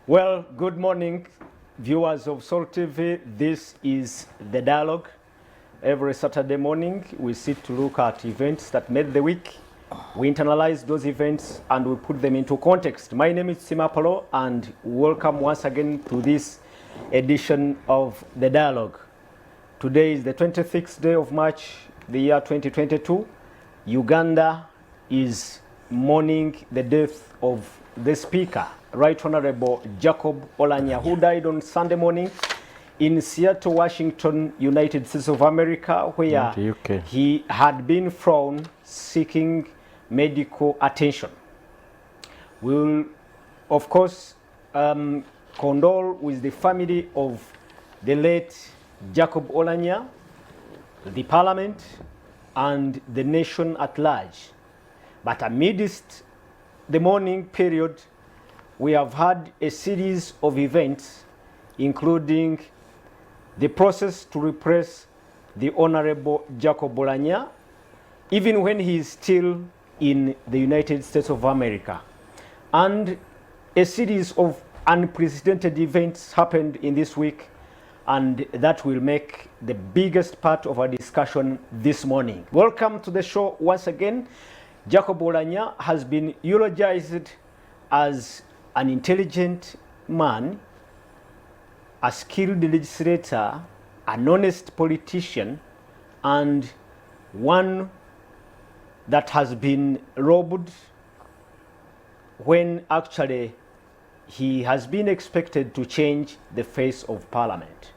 Well, good morning, viewers of Soul TV. This is The Dialogue. Every Saturday morning, we sit to look at events that made the week. We internalize those events and we put them into context. My name is Simapolo, and welcome once again to this edition of The Dialogue. Today is the 26th day of March, the year 2022. Uganda is mourning the death of the Speaker, Right Honorable Jacob Oulanyah, who died on Sunday morning in Seattle, Washington, United States of America, where he had been found seeking medical attention. We will, of course, condole with the family of the late Jacob Oulanyah, the Parliament, and the nation at large. But amidst the mourning period, we have had a series of events, including the process to repress the Honorable Jacob Oulanyah, even when he is still in the United States of America. And a series of unprecedented events happened in this week, and that will make the biggest part of our discussion this morning. Welcome to the show once again. Jacob Oulanyah has been eulogized as an intelligent man, a skilled legislator, an honest politician, and one that has been robbed when actually he has been expected to change the face of Parliament.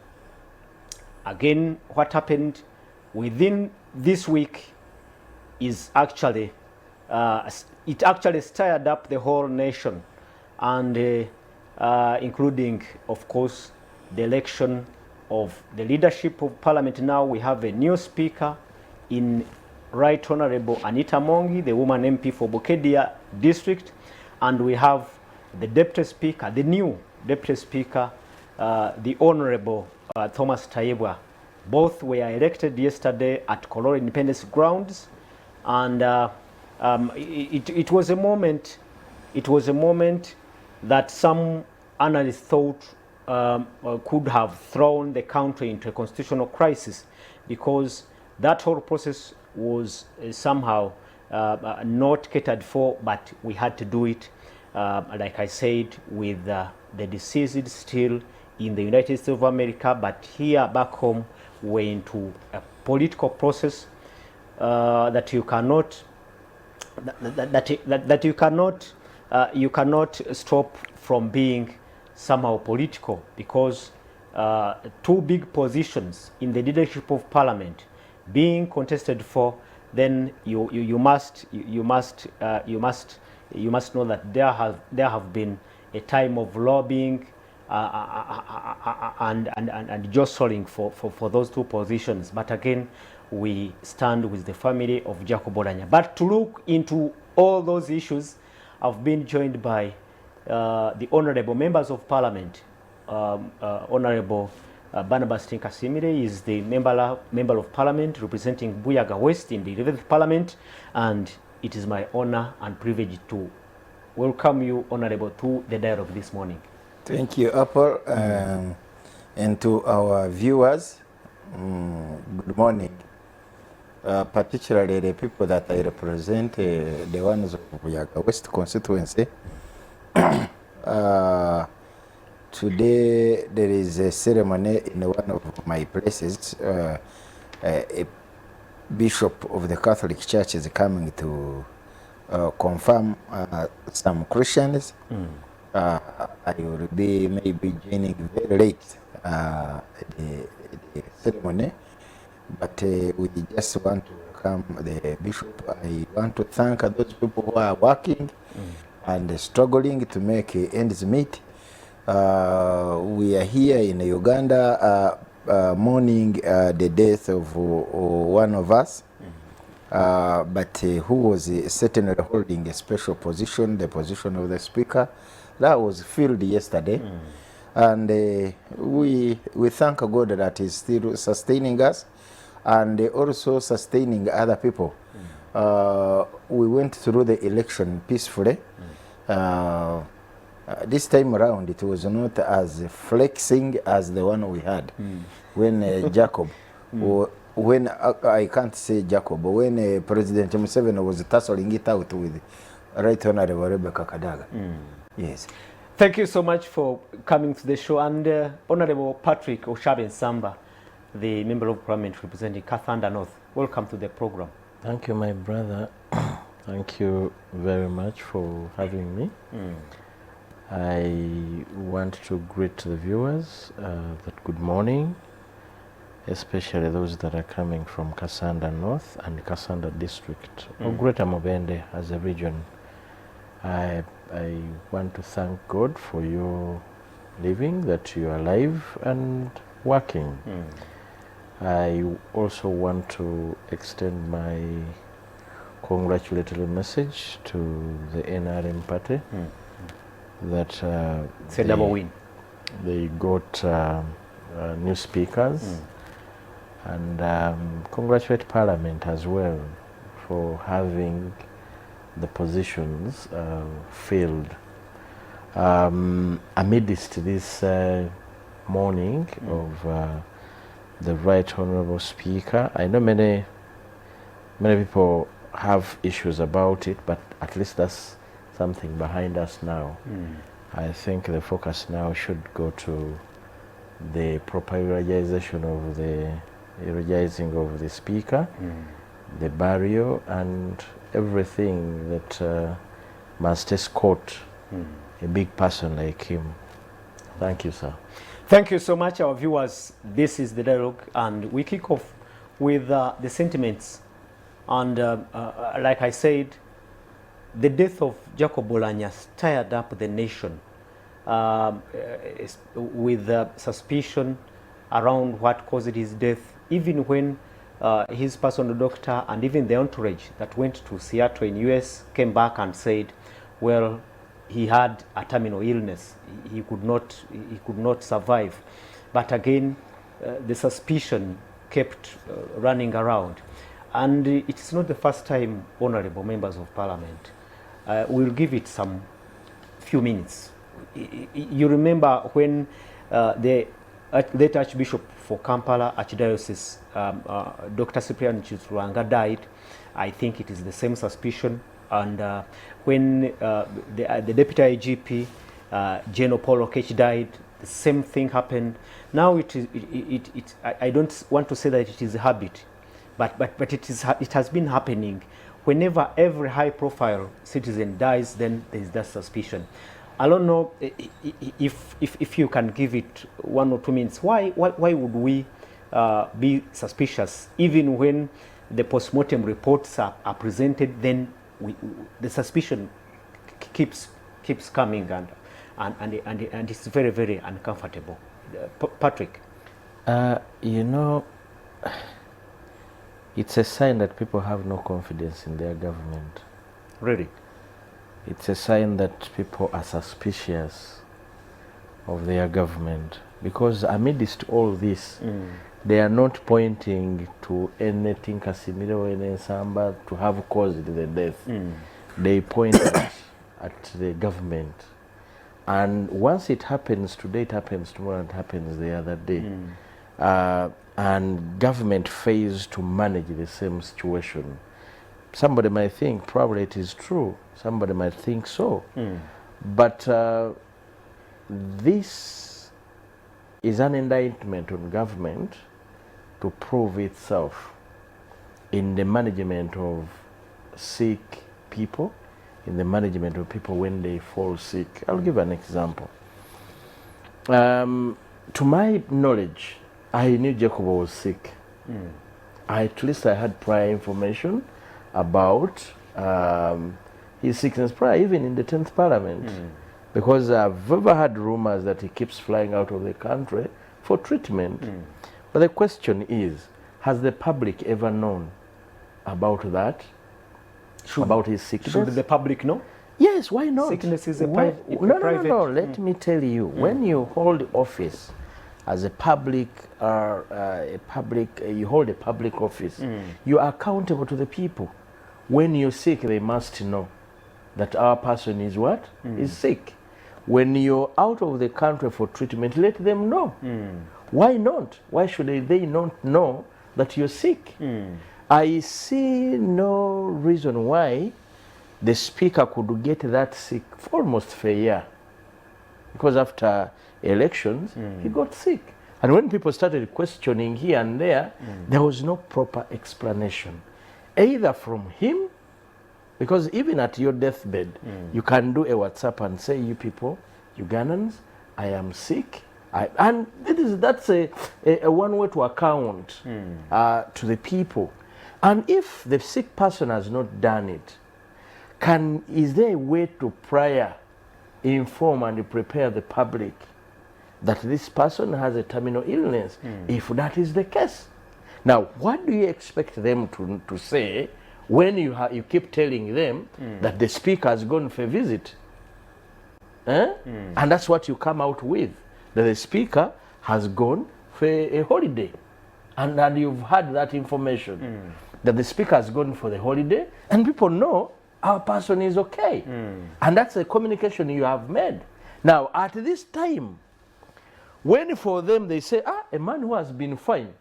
Again, what happened within this week is actually it actually stirred up the whole nation, and including, of course, the election of the leadership of Parliament. Now we have a new speaker in Right Honorable Anita Mongi, the woman MP for Bukedia district, and we have the deputy speaker, the new deputy speaker, the Honorable Thomas Tayebwa. Both were elected yesterday at Kololo Independence Grounds, and it was a moment. It was a moment that some analysts thought could have thrown the country into a constitutional crisis, because that whole process was somehow not catered for, but we had to do it, like I said, with the deceased still in the United States of America, but here back home we're into a political process that you cannot you cannot stop from being somehow political, because two big positions in the leadership of Parliament being contested for, then you must know that there have been a time of lobbying and jostling for those two positions. But again, we stand with the family of Jacob Oulanyah. But to look into all those issues, I've been joined by the honorable members of Parliament. Honorable Barnabas Tinkasimire is the member of Parliament representing Buyaga West in the 11th Parliament, and it is my honor and privilege to welcome you, Honorable, to the dialogue this morning. Thank you, Apple, and to our viewers, good morning. Particularly the people that I represent, the ones of Buyaga West constituency. Today there is a ceremony in one of my places. A bishop of the Catholic Church is coming to confirm some Christians. I will be maybe joining very late the ceremony, but we just want to welcome the bishop. I want to thank those people who are working and struggling to make ends meet. We are here in Uganda mourning the death of one of us, but who was certainly holding a special position, the position of the Speaker. That was filled yesterday. And we thank God that He's still sustaining us and also sustaining other people. We went through the election peacefully. This time around, it was not as flexing as the one we had when Jacob, or when I can't say Jacob, but when President Museveni was tussling it out with Right Honorable Rebecca Kadaga. Yes. Thank you so much for coming to the show. And Honorable Patrick Oshabe-Nsamba, the Member of Parliament representing Kathanda North, welcome to the program. Thank you, my brother. Thank you very much for having me. I want to greet the viewers that good morning, especially those that are coming from Kathanda North and Kathanda District, or Greater Mubende as a region. I want to thank God for your living, that you are alive and working. I also want to extend my congratulatory message to the NRM party that It's a double win. they got new speakers, and congratulate Parliament as well for having the positions filled. Amidst this morning of the Right Honourable Speaker, I know many people have issues about it, but at least that's something behind us now. I think the focus now should go to the proper realization of the the Speaker, the burial, and everything that must escort a big person like him. Thank you, sir. Thank you so much, our viewers. This is the dialogue, and we kick off with the sentiments. And like I said, the death of Jacob Oulanyah stirred up the nation with suspicion around what caused his death, even when his personal doctor and even the entourage that went to Seattle in US came back and said, well, he had a terminal illness. He could not survive. But again, the suspicion kept running around. And it's not the first time, honorable members of parliament, we'll give it some few minutes. You remember when the late Archbishop for Kampala Archdiocese, Dr. Cyprian Chitulanga, died, I think it is the same suspicion. And when the Deputy IGP, General Paul Okech, died, the same thing happened. Now I don't want to say that it is a habit, but it has been happening. Whenever every high-profile citizen dies, then there is that suspicion. I don't know if you can give it 1 or 2 minutes. Why would we be suspicious even when the post-mortem reports are presented? Then the suspicion keeps coming, and it's very, very uncomfortable. Patrick, you know, it's a sign that people have no confidence in their government. really? It's a sign that people are suspicious of their government, because amidst all this, they are not pointing to anything Casimiro or Nsamba to have caused the death. They point at the government. And once it happens today, it happens tomorrow, it happens the other day. And government fails to manage the same situation. Somebody might think probably it is true. Somebody might think so. But this is an indictment on government to prove itself in the management of sick people, in the management of people when they fall sick. I'll give an example. To my knowledge, I knew Jacob was sick. At least I had prior information about his sickness prior, even in the 10th Parliament. Because I've ever had rumors that he keeps flying out of the country for treatment. But the question is, has the public ever known about that? About his sickness? Should the public know? Yes, why not? Sickness is a private. No. Let me tell you, when you hold office as a public, you hold a public office, you are accountable to the people. When you're sick, they must know that our person is what? Is sick. When you're out of the country for treatment, let them know. Why not? Why should they not know that you're sick? I see no reason why the speaker could get that sick for almost for a year. Because after elections, he got sick. And when people started questioning here and there, there was no proper explanation. Either from him, because even at your deathbed, you can do a WhatsApp and say, you people, Ugandans, I am sick. And that's a one way to account to the people. And if the sick person has not done it, is there a way to prior inform and prepare the public that this person has a terminal illness, if that is the case? Now, what do you expect them to say when you keep telling them that the speaker has gone for a visit? And that's what you come out with, that the speaker has gone for a holiday. And you've had that information, that the speaker has gone for the holiday, and people know our person is okay. And that's a communication you have made. Now, at this time, when for them they say, a man who has been fine,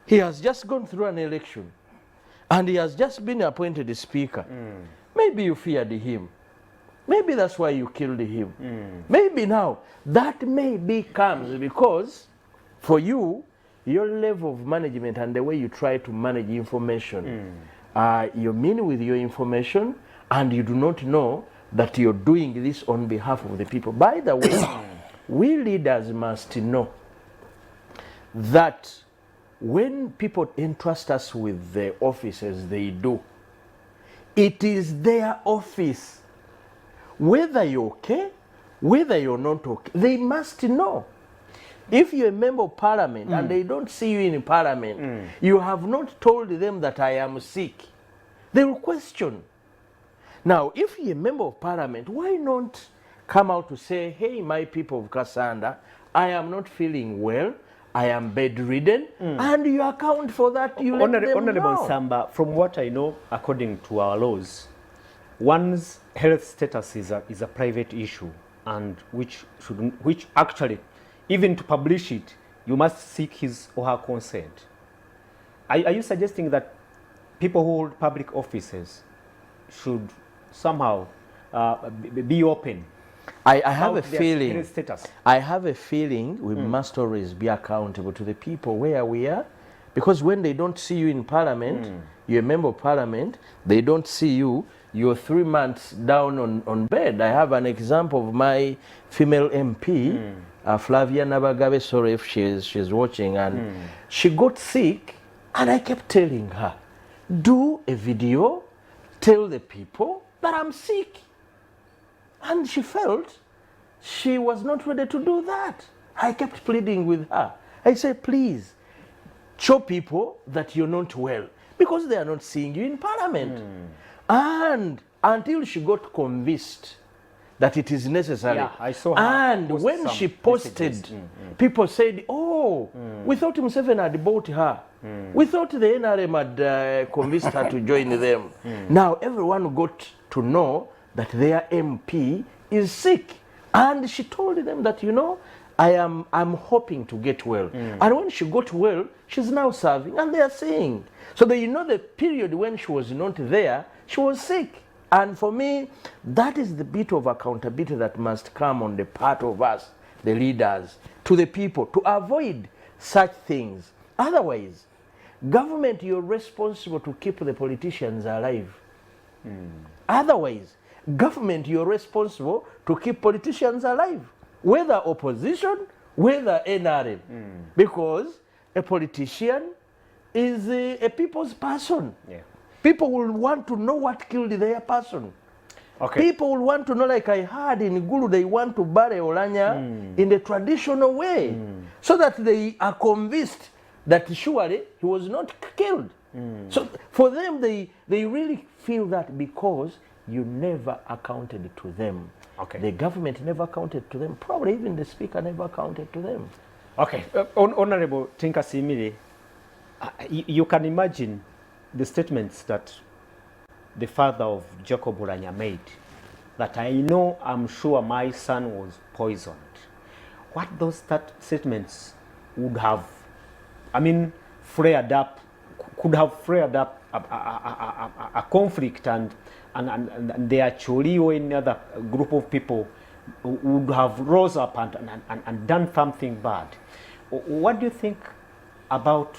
he has just gone through an election, and he has just been appointed the speaker. Maybe you feared him. Maybe that's why you killed him. Maybe now, that maybe comes because for you, your level of management and the way you try to manage information, you mean with your information, and you do not know that you're doing this on behalf of the people. By the way, we leaders must know that when people entrust us with the offices they do, it is their office. Whether you're okay, whether you're not okay, they must know. If you're a member of parliament and they don't see you in parliament, you have not told them that I am sick, they will question. Now, if you're a member of parliament, why not come out to say, hey, my people of Kasanda, I am not feeling well, I am bedridden, and you account for that, you let them Honorable know. Samba, from what I know, according to our laws, one's health status is a private issue, and which actually, even to publish it, you must seek his or her consent. Are you suggesting that people who hold public offices should somehow be open? I have a feeling. Health status? I have a feeling we must always be accountable to the people where we are, because when they don't see you in parliament, you're a member of parliament, they don't see you, you're 3 months down on bed. I have an example of my female MP, Flavia Nabagabe, sorry if she's watching, and she got sick, and I kept telling her, do a video, tell the people that I'm sick. And she felt she was not ready to do that. I kept pleading with her. I said, please, show people that you're not well, because they are not seeing you in parliament. And until she got convinced that it is necessary. Yeah, I saw her and post when some she posted, people said, oh, we thought Museveni had bought her. We thought the NRM had convinced her to join them. Now everyone got to know that their MP is sick. And she told them that, you know, I'm hoping to get well. And when she got well, she's now serving, and they are saying. So that, you know, the period when she was not there, she was sick. And for me, that is the bit of accountability that must come on the part of us, the leaders, to the people, to avoid such things. Otherwise, government, you're responsible to keep the politicians alive. Otherwise, government, you're responsible to keep politicians alive, whether opposition, whether NRM, because a politician is a people's person. Yeah. People will want to know what killed their person. Okay. People will want to know, like I heard in Gulu, they want to bury Oulanyah in the traditional way, so that they are convinced that surely he was not killed. So for them, they really feel that because you never accounted to them. Okay. The government never accounted to them. Probably even the speaker never accounted to them. Okay. Honorable Tinka Simile, you can imagine the statements that the father of Jacob Oulanyah made that I know, I'm sure my son was poisoned, what those statements would have, I mean, flared up, could have flared up a conflict, and they actually, or any other group of people would have rose up and done something bad. What do you think about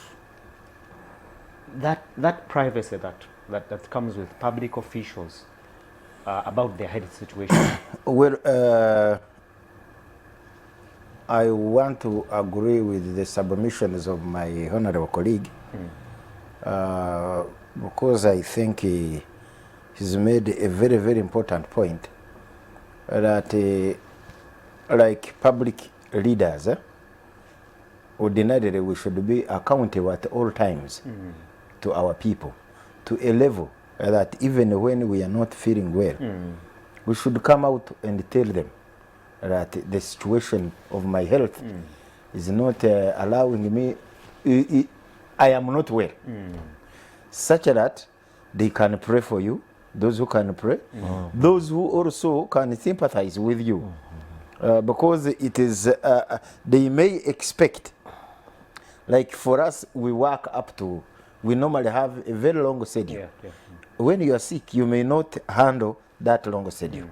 that privacy that comes with public officials about their health situation? Well, I want to agree with the submissions of my honorable colleague, because I think he's made a very, very important point that like public leaders, ordinarily we should be accountable at all times to our people, to a level that even when we are not feeling well, we should come out and tell them that the situation of my health is not allowing me, I am not well, such that they can pray for you, those who can pray, those who also can sympathize with you, because it is, they may expect, like for us, we work up to, we normally have a very long schedule. When you are sick, you may not handle that long schedule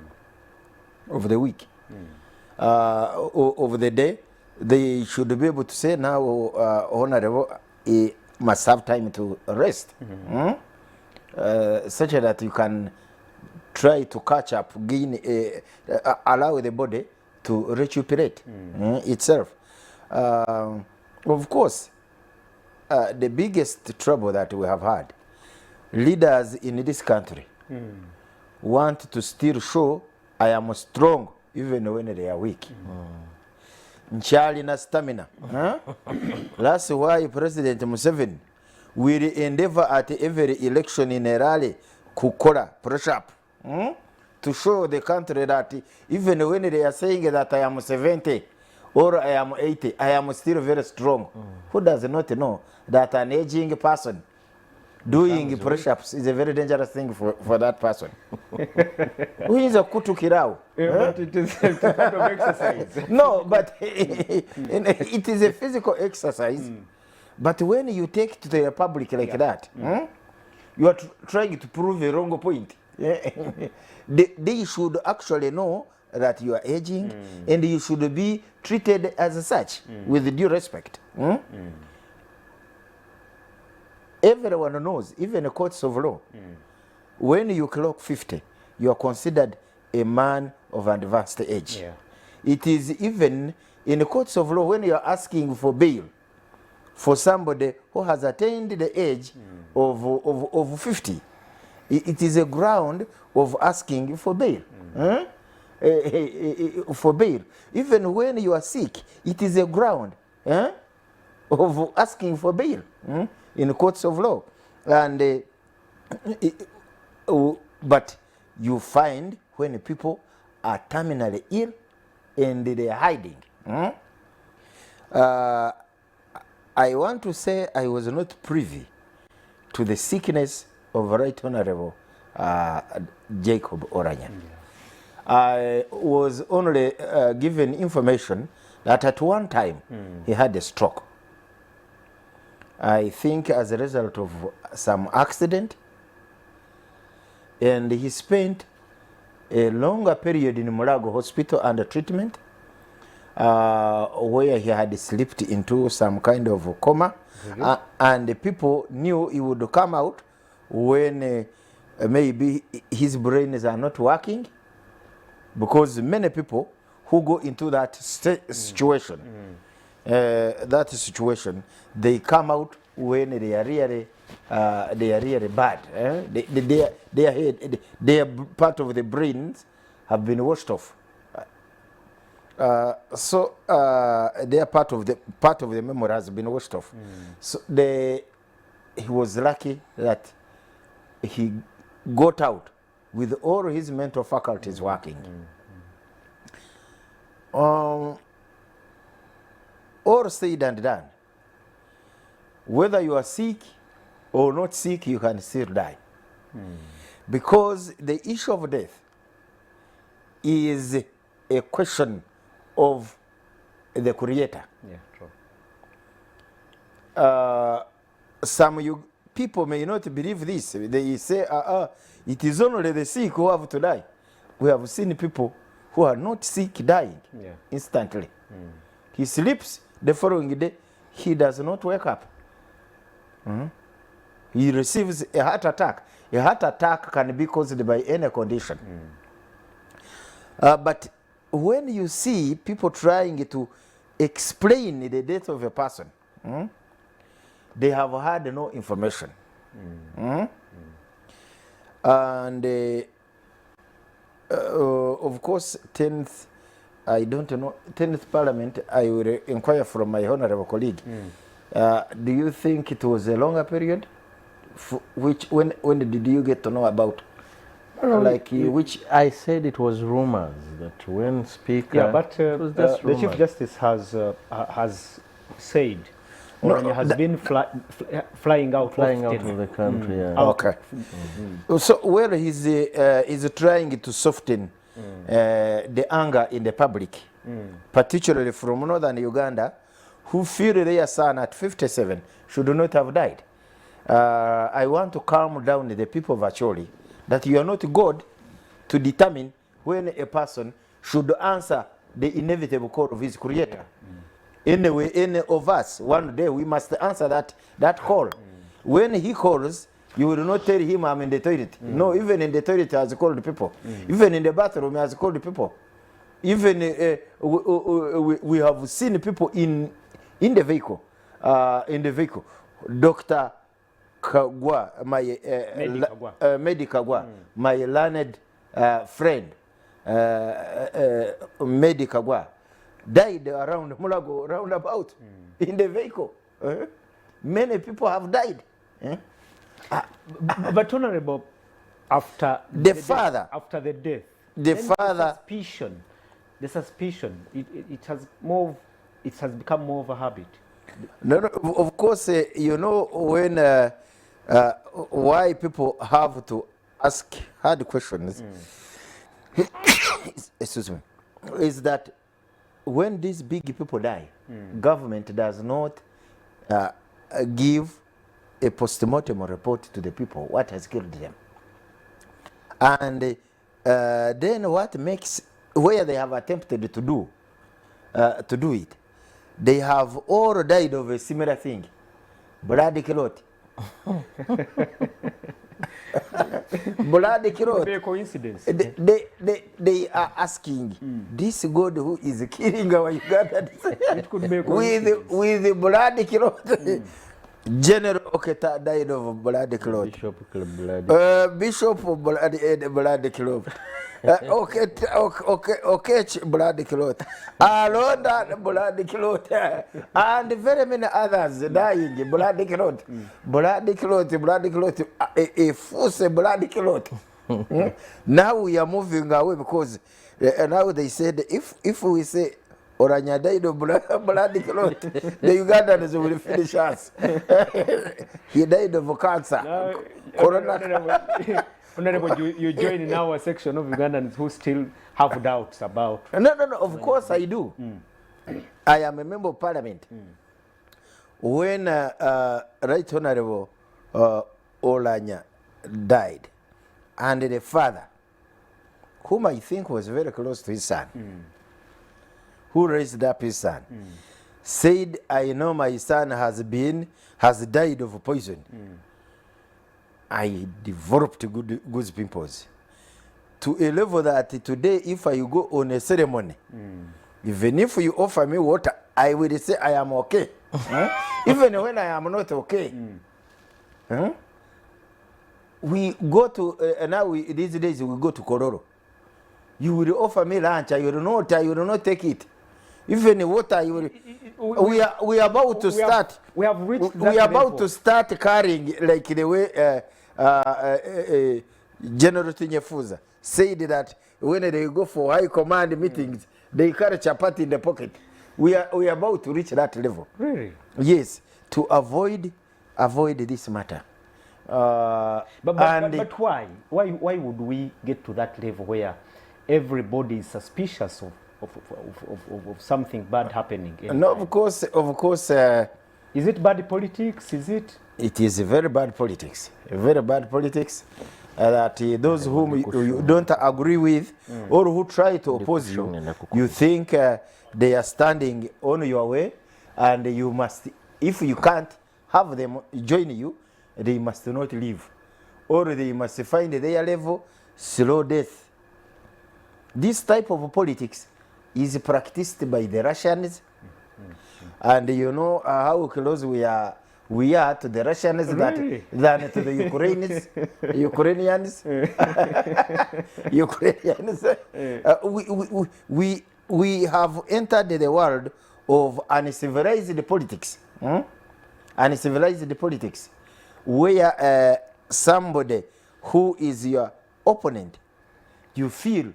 of the week, of the day. They should be able to say now, honorable, must have time to rest, such that you can try to catch up, gain, allow the body to recuperate itself. Of course, the biggest trouble that we have had, leaders in this country want to still show I am strong even when they are weak. Nchali na stamina. That's why President Museveni will endeavor at every election in a rally kukora, push up, to show the country that even when they are saying that I am 70 or I am 80, I am still very strong. Who does not know that an aging person doing push-ups is a very dangerous thing for that person? Who is a kutukirao? But it is a kind of exercise. No, but it is a physical exercise. But when you take to the public like that, you are trying to prove a wrong point. They should actually know that you are aging, and you should be treated as such with due respect. Everyone knows, even the courts of law, when you clock 50, you are considered a man of advanced age. It is even in the courts of law, when you are asking for bail for somebody who has attained the age of 50, it is a ground of asking for bail. For bail. Even when you are sick, it is a ground of asking for bail in the courts of law. And but you find when people are terminally ill and they are hiding. I want to say I was not privy to the sickness of Right Honorable Jacob Oulanyah. I was only given information that at one time he had a stroke. I think as a result of some accident, and he spent a longer period in Mulago Hospital under treatment, where he had slipped into some kind of coma, and the people knew he would come out when maybe his brains are not working, because many people who go into that situation, they come out when they are really bad. Their part of the brains have been washed off. So their part of the memory has been washed off. So he was lucky that he got out with all his mental faculties working. All said and done, whether you are sick or not sick, you can still die. Because the issue of death is a question of the creator. Yeah, true. Some people may not believe this. They say, it is only the sick who have to die. We have seen people who are not sick dying instantly. He sleeps, the following day, he does not wake up. He receives a heart attack. A heart attack can be caused by any condition. But when you see people trying to explain the death of a person, they have had no information. And of course, 10th, I don't know, 10th Parliament, I will inquire from my honorable colleague. Do you think it was a longer period? When did you get to know about? Which I said it was rumors that when Speaker. Yeah, but it was just the Chief rumors. Justice has said Oulanyah has been flying out of the country. Yeah. Okay. So where he's trying to soften the anger in the public, particularly from northern Uganda, who feel their son at 57 should not have died. I want to calm down the people of Acholi that you are not God to determine when a person should answer the inevitable call of his creator. Anyway, any of us, one day we must answer that call. When he calls, you will not tell him I'm in the toilet. No, even in the toilet he has called people. Even in the bathroom he has called people. Even we have seen people in the vehicle. Dr. Kagwa, my Medi Kagwa, my learned friend, Medi Kagwa, died around Mulago roundabout in the vehicle. Many people have died. But Honorable, after the father, after the death, the father, the suspicion, it has become more of a habit. No, of course, you know when why people have to ask hard questions. Excuse me, is that when these big people die, government does not give a post-mortem report to the people what has killed them, and then what makes where they have attempted to do it, they have all died of a similar thing, blood clot. Blood clot. Be a coincidence. They are asking this God who is killing our Ugandans It could be a coincidence. with the blood clot. General Oketa died of blood clot. Bishop blood clot. Okay, blood clot. Alonda blood clot. And very many others dying blood clot. Blood clot. A force blood clot. Now we are moving away because now they said if we say Oulanyah died of blood clot, the Ugandans will finish us. He died of cancer. Honorable, you join in our section of Ugandans who still have doubts about. No, of course I do. I am a member of parliament. When Right Honorable Oulanyah died, and the father, whom I think was very close to his son, who raised up his son, said, I know my son has died of poison. I developed good pimples to a level that today if I go on a ceremony, even if you offer me water, I will say I am okay. Even when I am not okay. We go to, these days we go to Kororo. You will offer me lunch, I will not take it. Even water, you will, we are about to start. We have reached we are about to start carrying like the way General Tinyefuza said that when they go for high command meetings, they carry chapati in the pocket. We are about to reach that level. Really? Yes, to avoid this matter. But why? Why would we get to that level where everybody is suspicious of something bad happening. No, of course, Is it bad politics? Is it? it is very bad politics. Very bad politics. That those whom you don't agree with or who try to oppose you, you think they are standing on your way, and you must, if you can't have them join you, they must not leave, or they must find their level slow death. This type of politics is practiced by the Russians, and you know how close we are to the Russians Really? than to the Ukrainians. We have entered the world of uncivilized politics. Uncivilized politics, where somebody who is your opponent, you feel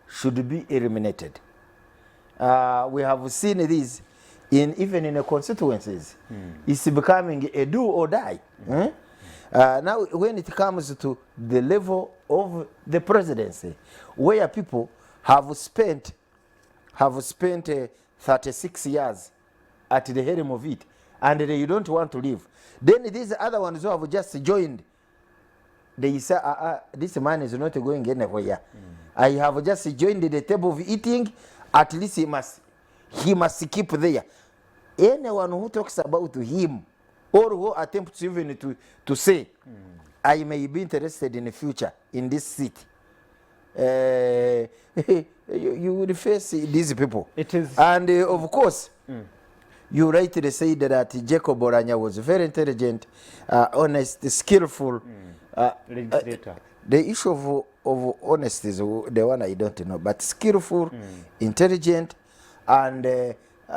should be eliminated. We have seen this even in the constituencies. It's becoming a do or die. Now when it comes to the level of the presidency, where people have spent 36 years at the helm of it, and they don't want to leave, then these other ones who have just joined, they say, this man is not going anywhere. I have just joined the table of eating, at least he must keep there. Anyone who talks about him, or who attempts even to say, I may be interested in the future in this seat, you will face these people. It is. And of course, you rightly said that Jacob Oulanyah was very intelligent, honest, skillful. Legislator. The issue of honesty is the one I don't know, but skillful, intelligent, and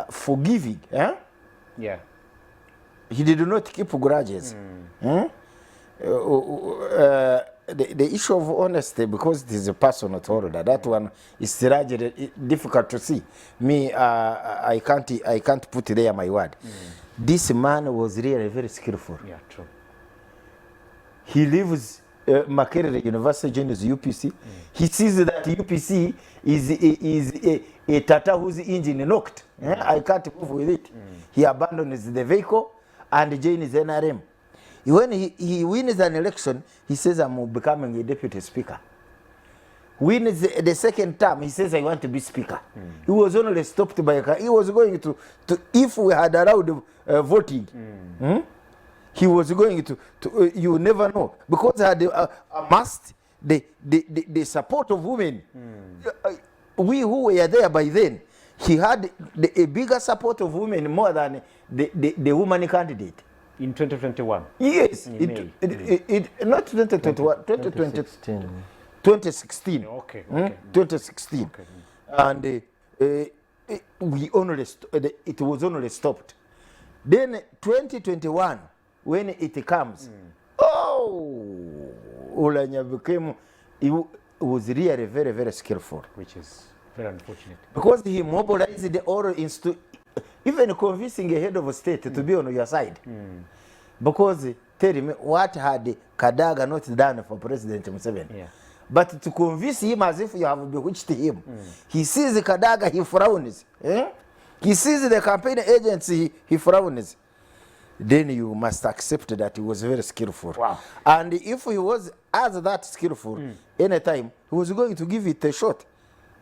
forgiving. Yeah. He did not keep grudges. The issue of honesty, because it is a personal order, that one is difficult to see. Me, I can't put there my word. This man was really very skillful. Yeah, true. He lives Makerere University, joins UPC. He sees that UPC is a Tata whose engine knocked. I can't move with it. He abandons the vehicle and joins NRM. When he wins an election, he says, I'm becoming a deputy speaker. Wins the second term, he says, I want to be speaker. He was only stopped by a car. He was going to if we had allowed voting, he was going to you never know, because he had amassed the support of women. We who were there by then, he had a bigger support of women more than the woman candidate. In 2021. Yes, not 2021, 2016. Okay. 2016. Okay. And it was only stopped. Then 2021, when it comes, Oulanyah became, he was really very, very skillful. Which is very unfortunate. Because he mobilized the oral even convincing a head of state to be on your side. Because tell me, what had Kadaga not done for President Museveni? Yeah. But to convince him as if you have bewitched him. He sees Kadaga, he frowns. He sees the campaign agency, he frowns. Then you must accept that he was very skillful. Wow. And if he was as that skillful, anytime, he was going to give it a shot.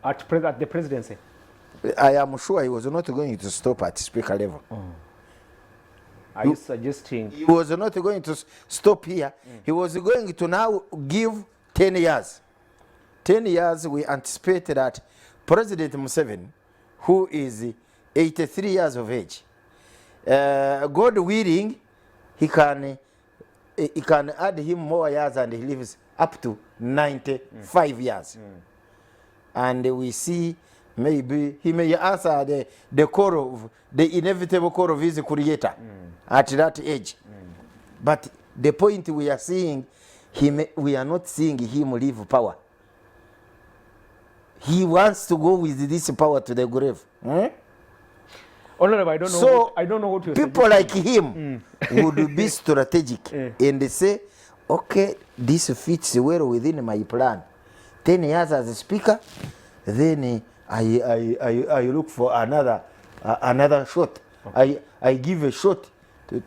At the presidency. I am sure he was not going to stop at speaker level. Are you suggesting? He was not going to stop here. He was going to now give 10 years. 10 years, we anticipate that President Museveni, who is 83 years of age, God willing, he can add him more years, and he lives up to 95 years. And we see maybe he may answer the call of the inevitable call of his creator at that age. But the point we are seeing, we are not seeing him leave power. He wants to go with this power to the grave. Honorable, I don't know. So I don't know what you're people like him would be strategic and they say, okay, this fits well within my plan. 10 years as a speaker, then I look for another shot. Okay. I give a shot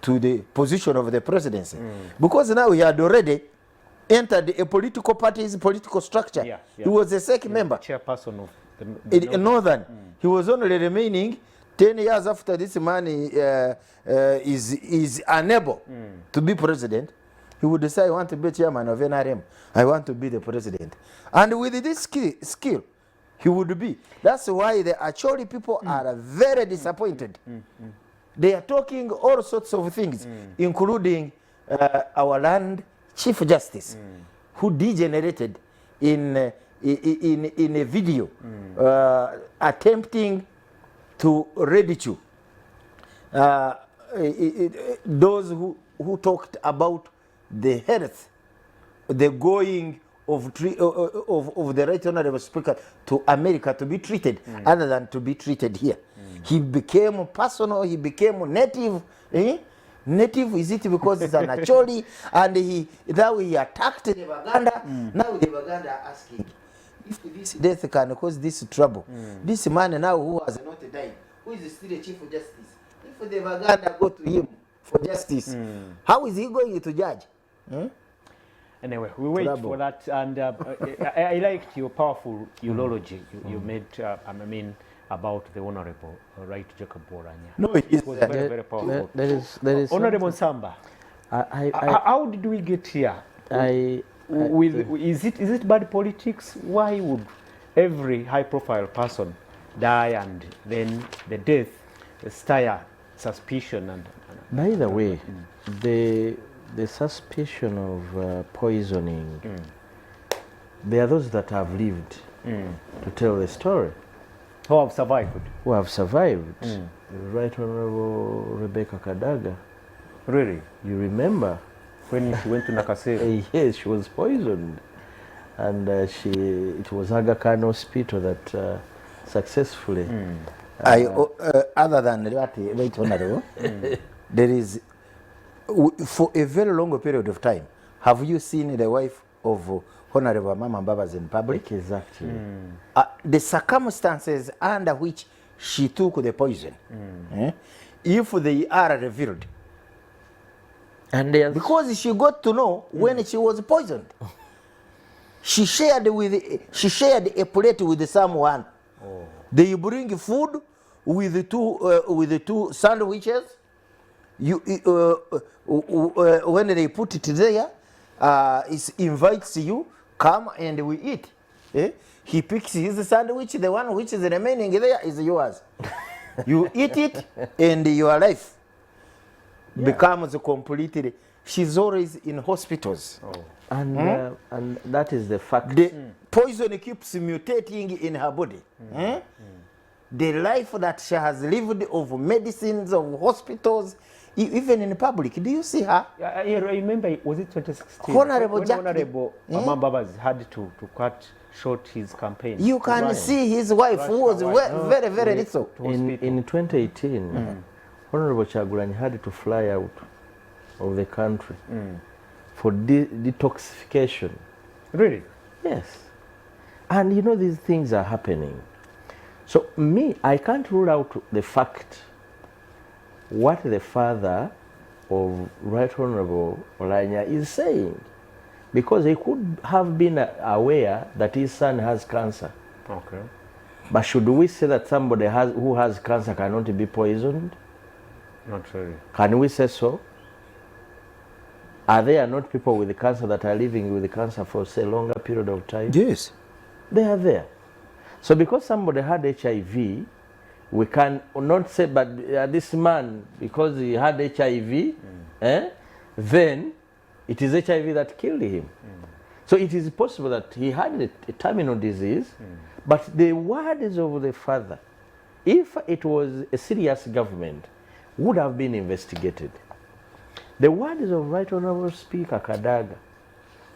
to the position of the presidency. Because now he had already entered a political party's political structure. Yeah. He was a SEC member. Chairperson of the Northern. He was only remaining 10 years after this man is unable to be president. He would say, I want to be chairman of NRM. I want to be the president. And with this skill, he would be. That's why the Acholi people are very disappointed. They are talking all sorts of things, including our land chief justice, who degenerated in a video attempting to ridicule those who talked about the health, the going of the right honorable speaker to America to be treated other than to be treated here. He became personal, he became native. Native, is it because he's an Acholi? And now he attacked the Baganda. Now the Baganda are asking, if this death can cause this trouble, this man now who has not died, who is still the chief justice, if the Baganda go to him for justice, how is he going to judge? Anyway, we wait for that. And I liked your powerful eulogy you made, about the Honorable Right Jacob Oulanyah. No, it was very, very powerful. There is Honorable Samba, how did we get here? Is it bad politics? Why would every high-profile person die and then the death stir suspicion? And by the way, the suspicion of poisoning, there are those that have lived to tell the story. Who have survived? Who have survived. Right Honorable Rebecca Kadaga. Really? You remember? When she went to Nakasero? Yes, she was poisoned. And it was Aga Khan Hospital that successfully... other than that, Right Honorable, there is, for a very long period of time, have you seen the wife of Honorable Mama Mbabas in public? Exactly. The circumstances under which she took the poison, if they are revealed, and because she got to know when she was poisoned, she shared a plate with someone. They bring food with two sandwiches. When they put it there, it invites you, come and we eat. He picks his sandwich, the one which is remaining there is yours. You eat it and your life becomes completely. She's always in hospitals. And that is the fact. The poison keeps mutating in her body. The life that she has lived of medicines, of hospitals, even in public. Do you see her? I remember, was it 2016? Honorable when Jack, Honorable Mama Babas had to cut short his campaign. You can see his wife, who was very, very little. In 2018, Honorable Chagulanyi had to fly out of the country for detoxification. Really? Yes. And you know, these things are happening. So I can't rule out the fact what the father of Right Honorable Oulanyah is saying, because he could have been aware that his son has cancer. Okay. But should we say that somebody who has cancer cannot be poisoned? Not really. Can we say so? Are there not people with cancer that are living with cancer for a longer period of time? Yes. They are there. So because somebody had HIV, we can not say, but this man, because he had HIV, then it is HIV that killed him. So it is possible that he had a terminal disease, but the words of the father, if it was a serious government, would have been investigated. The words of Right Honorable Speaker Kadaga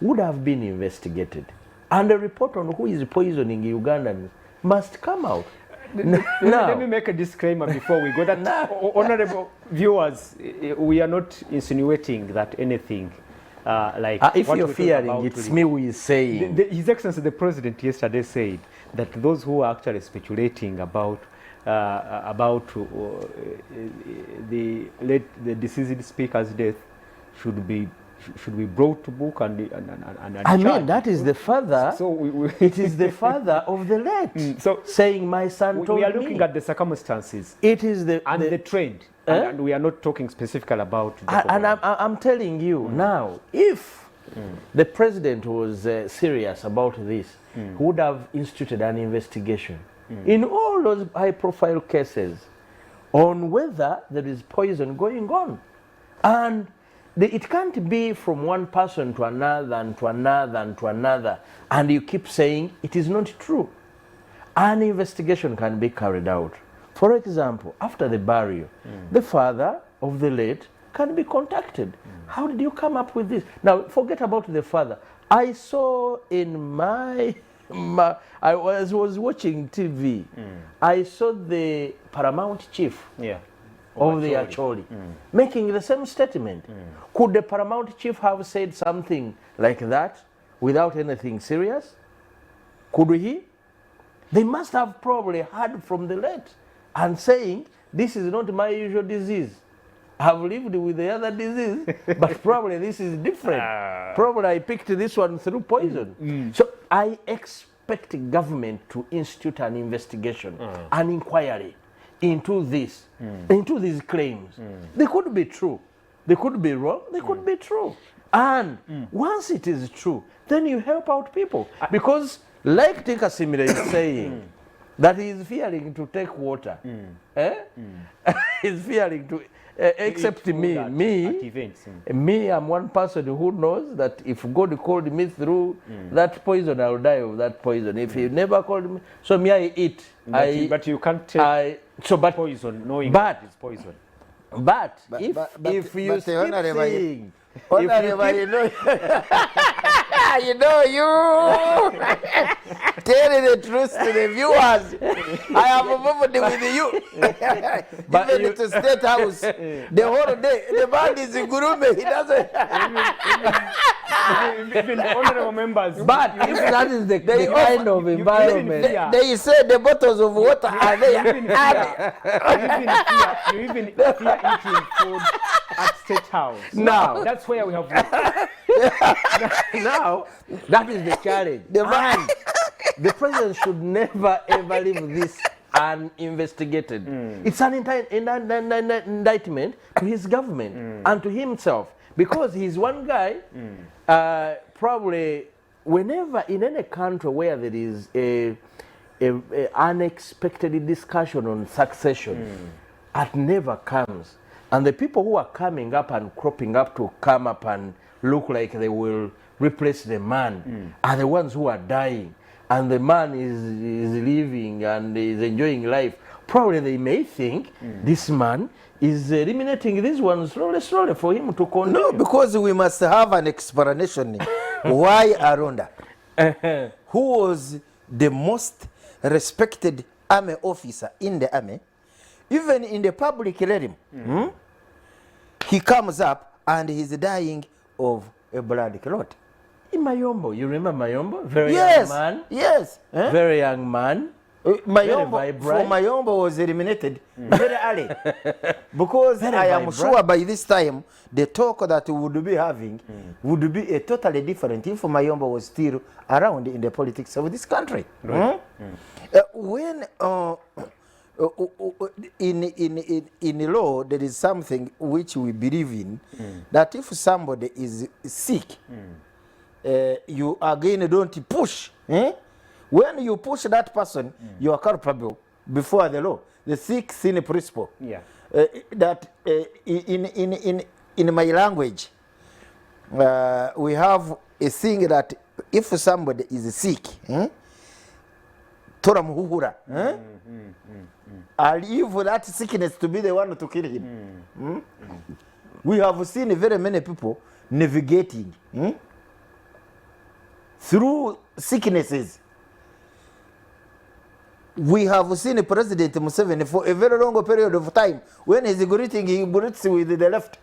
would have been investigated. And a report on who is poisoning Ugandans must come out. Let me make a disclaimer before we go. That honorable viewers, we are not insinuating that anything like If what you're we're talking fearing, about it's today. me who is saying. His Excellency the President yesterday said that those who are actually speculating about the deceased speaker's death should be brought to book and I mean, charged. that is the father. So it is the father of the late. So saying, my son told we are me. looking at the circumstances It is the trend, and we are not talking specifically about. And I'm telling you now, if the president was serious about this, he would have instituted an investigation in all those high-profile cases on whether there is poison going on, and it can't be from one person to another and to another and to another, and you keep saying it is not true. An investigation can be carried out. For example, after the burial, the father of the late can be contacted. How did you come up with this? Now, forget about the father. I saw in I was watching TV. I saw the paramount chief of the Acholi making the same statement. Could the paramount chief have said something like that without anything serious? Could he? They must have probably heard from the late and saying, this is not my usual disease. I've lived with the other disease, but probably this is different. Probably I picked this one through poison. So I expect government to institute an investigation, an inquiry into this, into these claims. They could be true. They could be wrong. They could be true. And once it is true, then you help out people. Because like Tikasimira is saying, that he is fearing to take water. He's fearing to, except me, I'm one person who knows that if God called me through that poison, I'll die of that poison. If he never called me, so me I eat. But you can't take poison knowing that it's poison. But if you keep saying, you know, you tell the truth to the viewers. I have moved with you. But even to State House, the whole day, the man is in Gurume. He doesn't. Even the honorable members. But if that is the kind of environment, they say the bottles of water are there. You even fear eating food at State House. Now, that's where we have. Now, that is the challenge. The president should never ever leave this uninvestigated. It's an indictment to his government and to himself, because he's one guy. Probably, whenever in any country where there is a unexpected discussion on succession, it never comes. And the people who are coming up and cropping up to come up and look like they will replace the man are the ones who are dying. And the man is living and is enjoying life. Probably they may think this man is eliminating this one slowly for him to continue. No, because we must have an explanation why Aronda, who was the most respected army officer in the army, even in the public realm, he comes up and he's dying of a blood clot. In Mayombo, you remember Mayombo? Very Yes, young man. yes. Very young man. Mayombo was eliminated very early. Because I am sure by this time, the talk that we would be having would be a totally different if Mayombo was still around in the politics of this country. Right. When in law, there is something which we believe in, that if somebody is sick, you again don't push. When you push that person, you are culpable before the law. The sixth sin principle. Yeah. That in my language, we have a thing that if somebody is sick, tora muhura, I leave that sickness to be the one to kill him. We have seen very many people navigating through sicknesses. We have seen President Museveni for a very long period of time. When he's greeting, he greets with the left.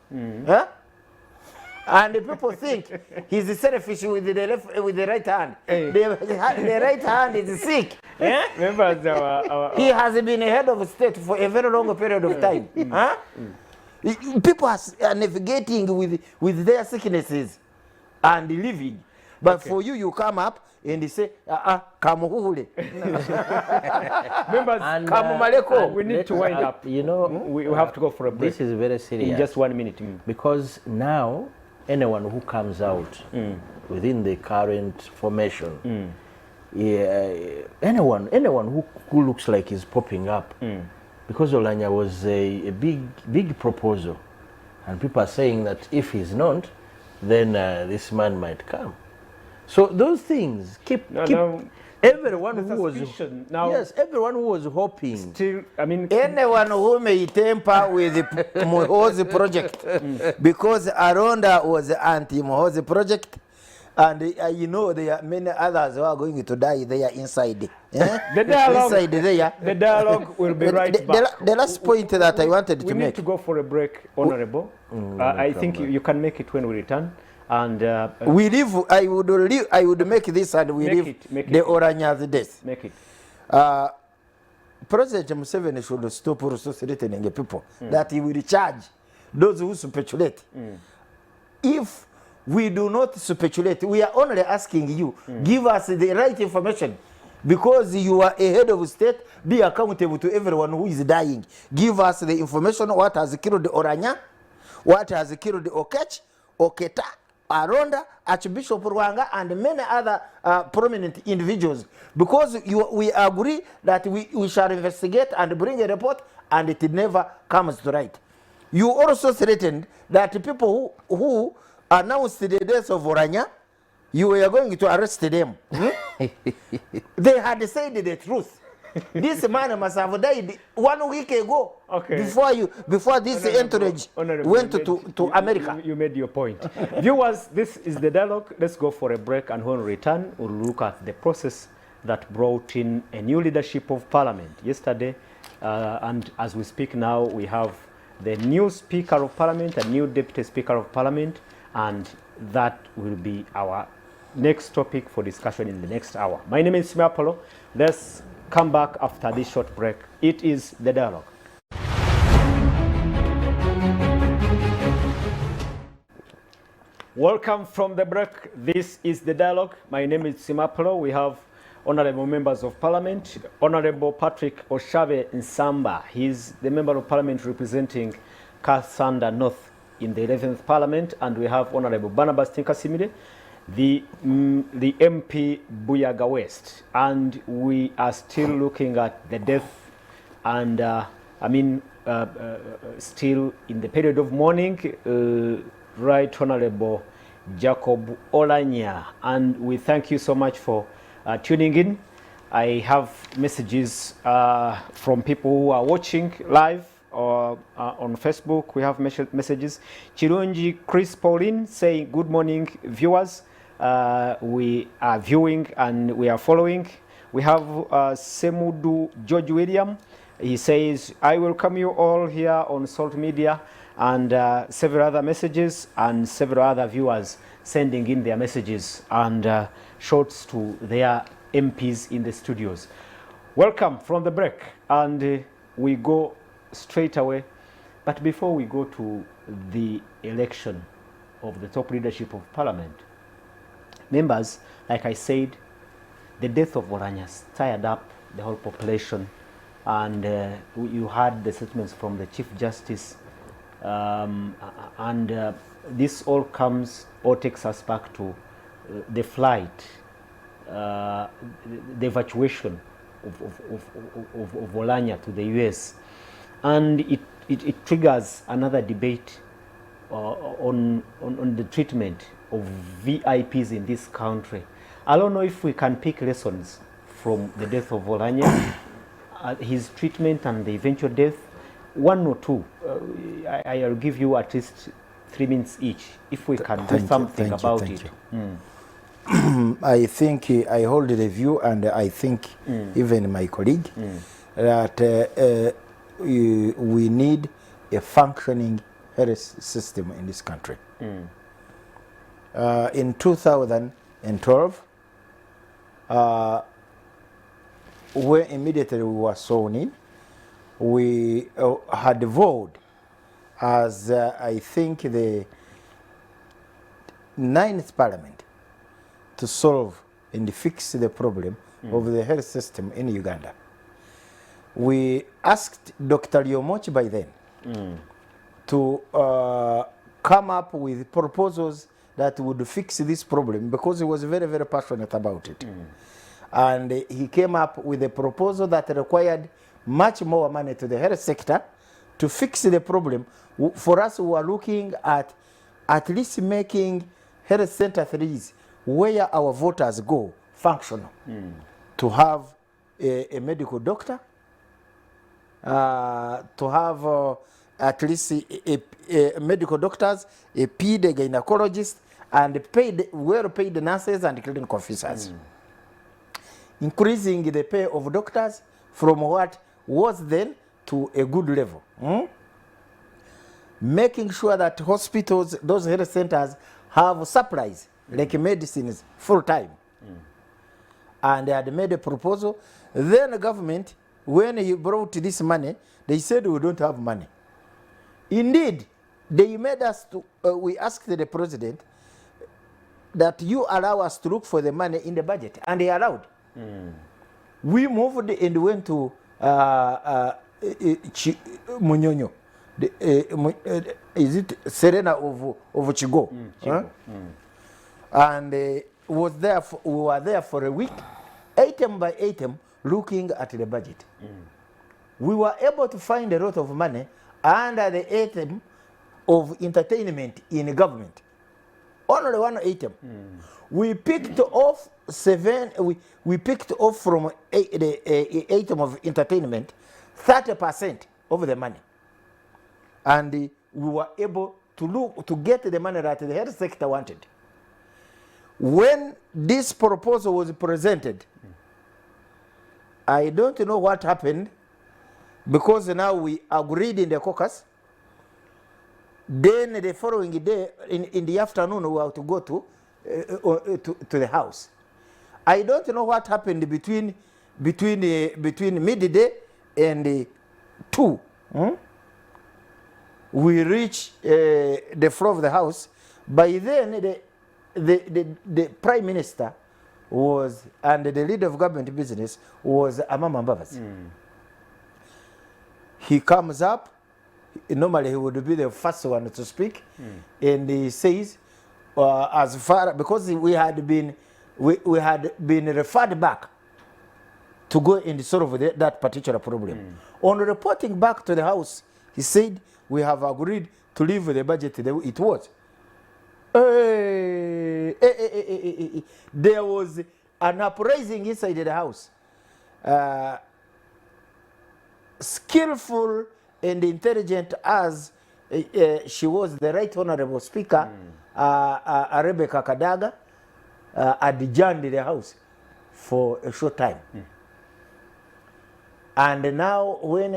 And the people think he's selfish with the left, with the right hand. Hey. The right hand is sick. Members, He has been a head of state for a very long period of time. Huh? People are navigating with their sicknesses and living. But for you, you come up and you say, kamuhule. members, And, Kamumaleko. we need to wind up. You know, We have to go for a break. this is very serious. in just 1 minute. Because now anyone who comes out within the current formation, anyone who looks like he's popping up, because Oulanyah was a big proposal, and people are saying that if he's not, then this man might come. So those things keep everyone who was suspicion now- yes, everyone who was hoping. Still, I mean, Anyone who may temper with the Muhoozi project, because Aronda was anti-Muhoozi project, and you know there are many others who are going to die there inside. The dialogue- inside there. the dialogue will be right back. The last point that I wanted We to need make. to go for a break, Honorable. I think you can make it when we return. And We leave. I would make this, and we Make leave it, make the it. Oulanyah's death. make it. President Museveni should stop resuscitating the people, that he will charge those who speculate. If we do not speculate, we are only asking you, give us the right information, because you are a head of state, be accountable to everyone who is dying. Give us the information, what has killed Oulanyah, what has killed Okech, Oketa, Aronda, Archbishop Rwanga, and many other prominent individuals, because we agree that we shall investigate and bring a report, and it never comes to light. You also threatened that people who announced the death of Oulanyah, you were going to arrest them. They had said the truth. This man must have died 1 week ago. Okay. Before this entourage Honorable, went you made- to America. You made your point. Viewers, this is the dialogue. Let's go for a break, and when we return, we'll look at the process that brought in a new leadership of parliament yesterday. And as we speak now, we have the new Speaker of Parliament, a new Deputy Speaker of Parliament, and that will be our next topic for discussion in the next hour. My name is Sipiika Oulanyah. Let's come back after this short break. It is the dialogue. Welcome from the break. This is the dialogue. My name is Sipiika Oulanyah. We have honorable members of parliament. Honorable Patrick Oshave Nsamba. He's the member of parliament representing Kasanda North in the 11th parliament. And we have Honorable Barnabas Tinkasimire, the MP Buyaga West. And we are still looking at the death and still in the period of mourning, Right Honorable Jacob Oulanyah. And we thank you so much for tuning in. I have messages from people who are watching live or on Facebook. We have messages. Chirunji Chris Pauline saying, good morning, viewers. We are viewing and we are following. We have Semudu George William. He says, I welcome you all here on Salt Media, and several other messages and several other viewers sending in their messages and shots to their MPs in the studios. Welcome from the break, and we go straight away. But before we go to the election of the top leadership of Parliament, members, like I said, the death of Oulanyah stirred up the whole population, and you heard the statements from the Chief Justice, and this all takes us back to the flight, the evacuation of Oulanyah to the US, and it triggers another debate on the treatment of VIPs in this country. I don't know if we can pick lessons from the death of Oulanyah, his treatment and the eventual death. One or two. I'll give you at least 3 minutes each, if we can do something about it. I think I hold the view, and I think even my colleague, that we need a functioning health system in this country. in 2012, when immediately we were sworn in, we had vowed as I think the 9th Parliament to solve and fix the problem of the health system in Uganda. We asked Dr. Yomochi by then to come up with proposals that would fix this problem, because he was very, very passionate about it. And he came up with a proposal that required much more money to the health sector to fix the problem. For us, we are looking at least making health center 3s where our voters go functional, to have a medical doctor, to have at least a medical doctors, a ped gynecologist, and well-paid nurses and clinical officers. Increasing the pay of doctors from what was then to a good level. Making sure that hospitals, those health centers, have supplies like medicines full time. And they had made a proposal. Then the government, when he brought this money, they said we don't have money. Indeed, they made us to, we asked the president that you allow us to look for the money in the budget, and he allowed. We moved and went to Munyonyo. Is it Serena of Chigo? And was there we were there for a week, item by item, looking at the budget. We were able to find a lot of money under the item of entertainment in government. Only one item. We picked off we picked off from the item of entertainment 30% of the money. And we were able to get the money that the health sector wanted. When this proposal was presented, I don't know what happened, because now we agreed in the caucus. Then the following day, in the afternoon, we have to go to the house. I don't know what happened between midday and 2. We reached the floor of the house. By then, the prime minister was, and the leader of government business was Amama Mbabazi. He comes up. Normally he would be the first one to speak, and he says, as far, because we had been referred back to go and solve that particular problem. On reporting back to the house, he said, we have agreed to leave the budget the way it was. There was an uprising inside the house. Skillful and intelligent as she was, the Right Honorable Speaker, Rebecca Kadaga, adjourned the house for a short time. And now when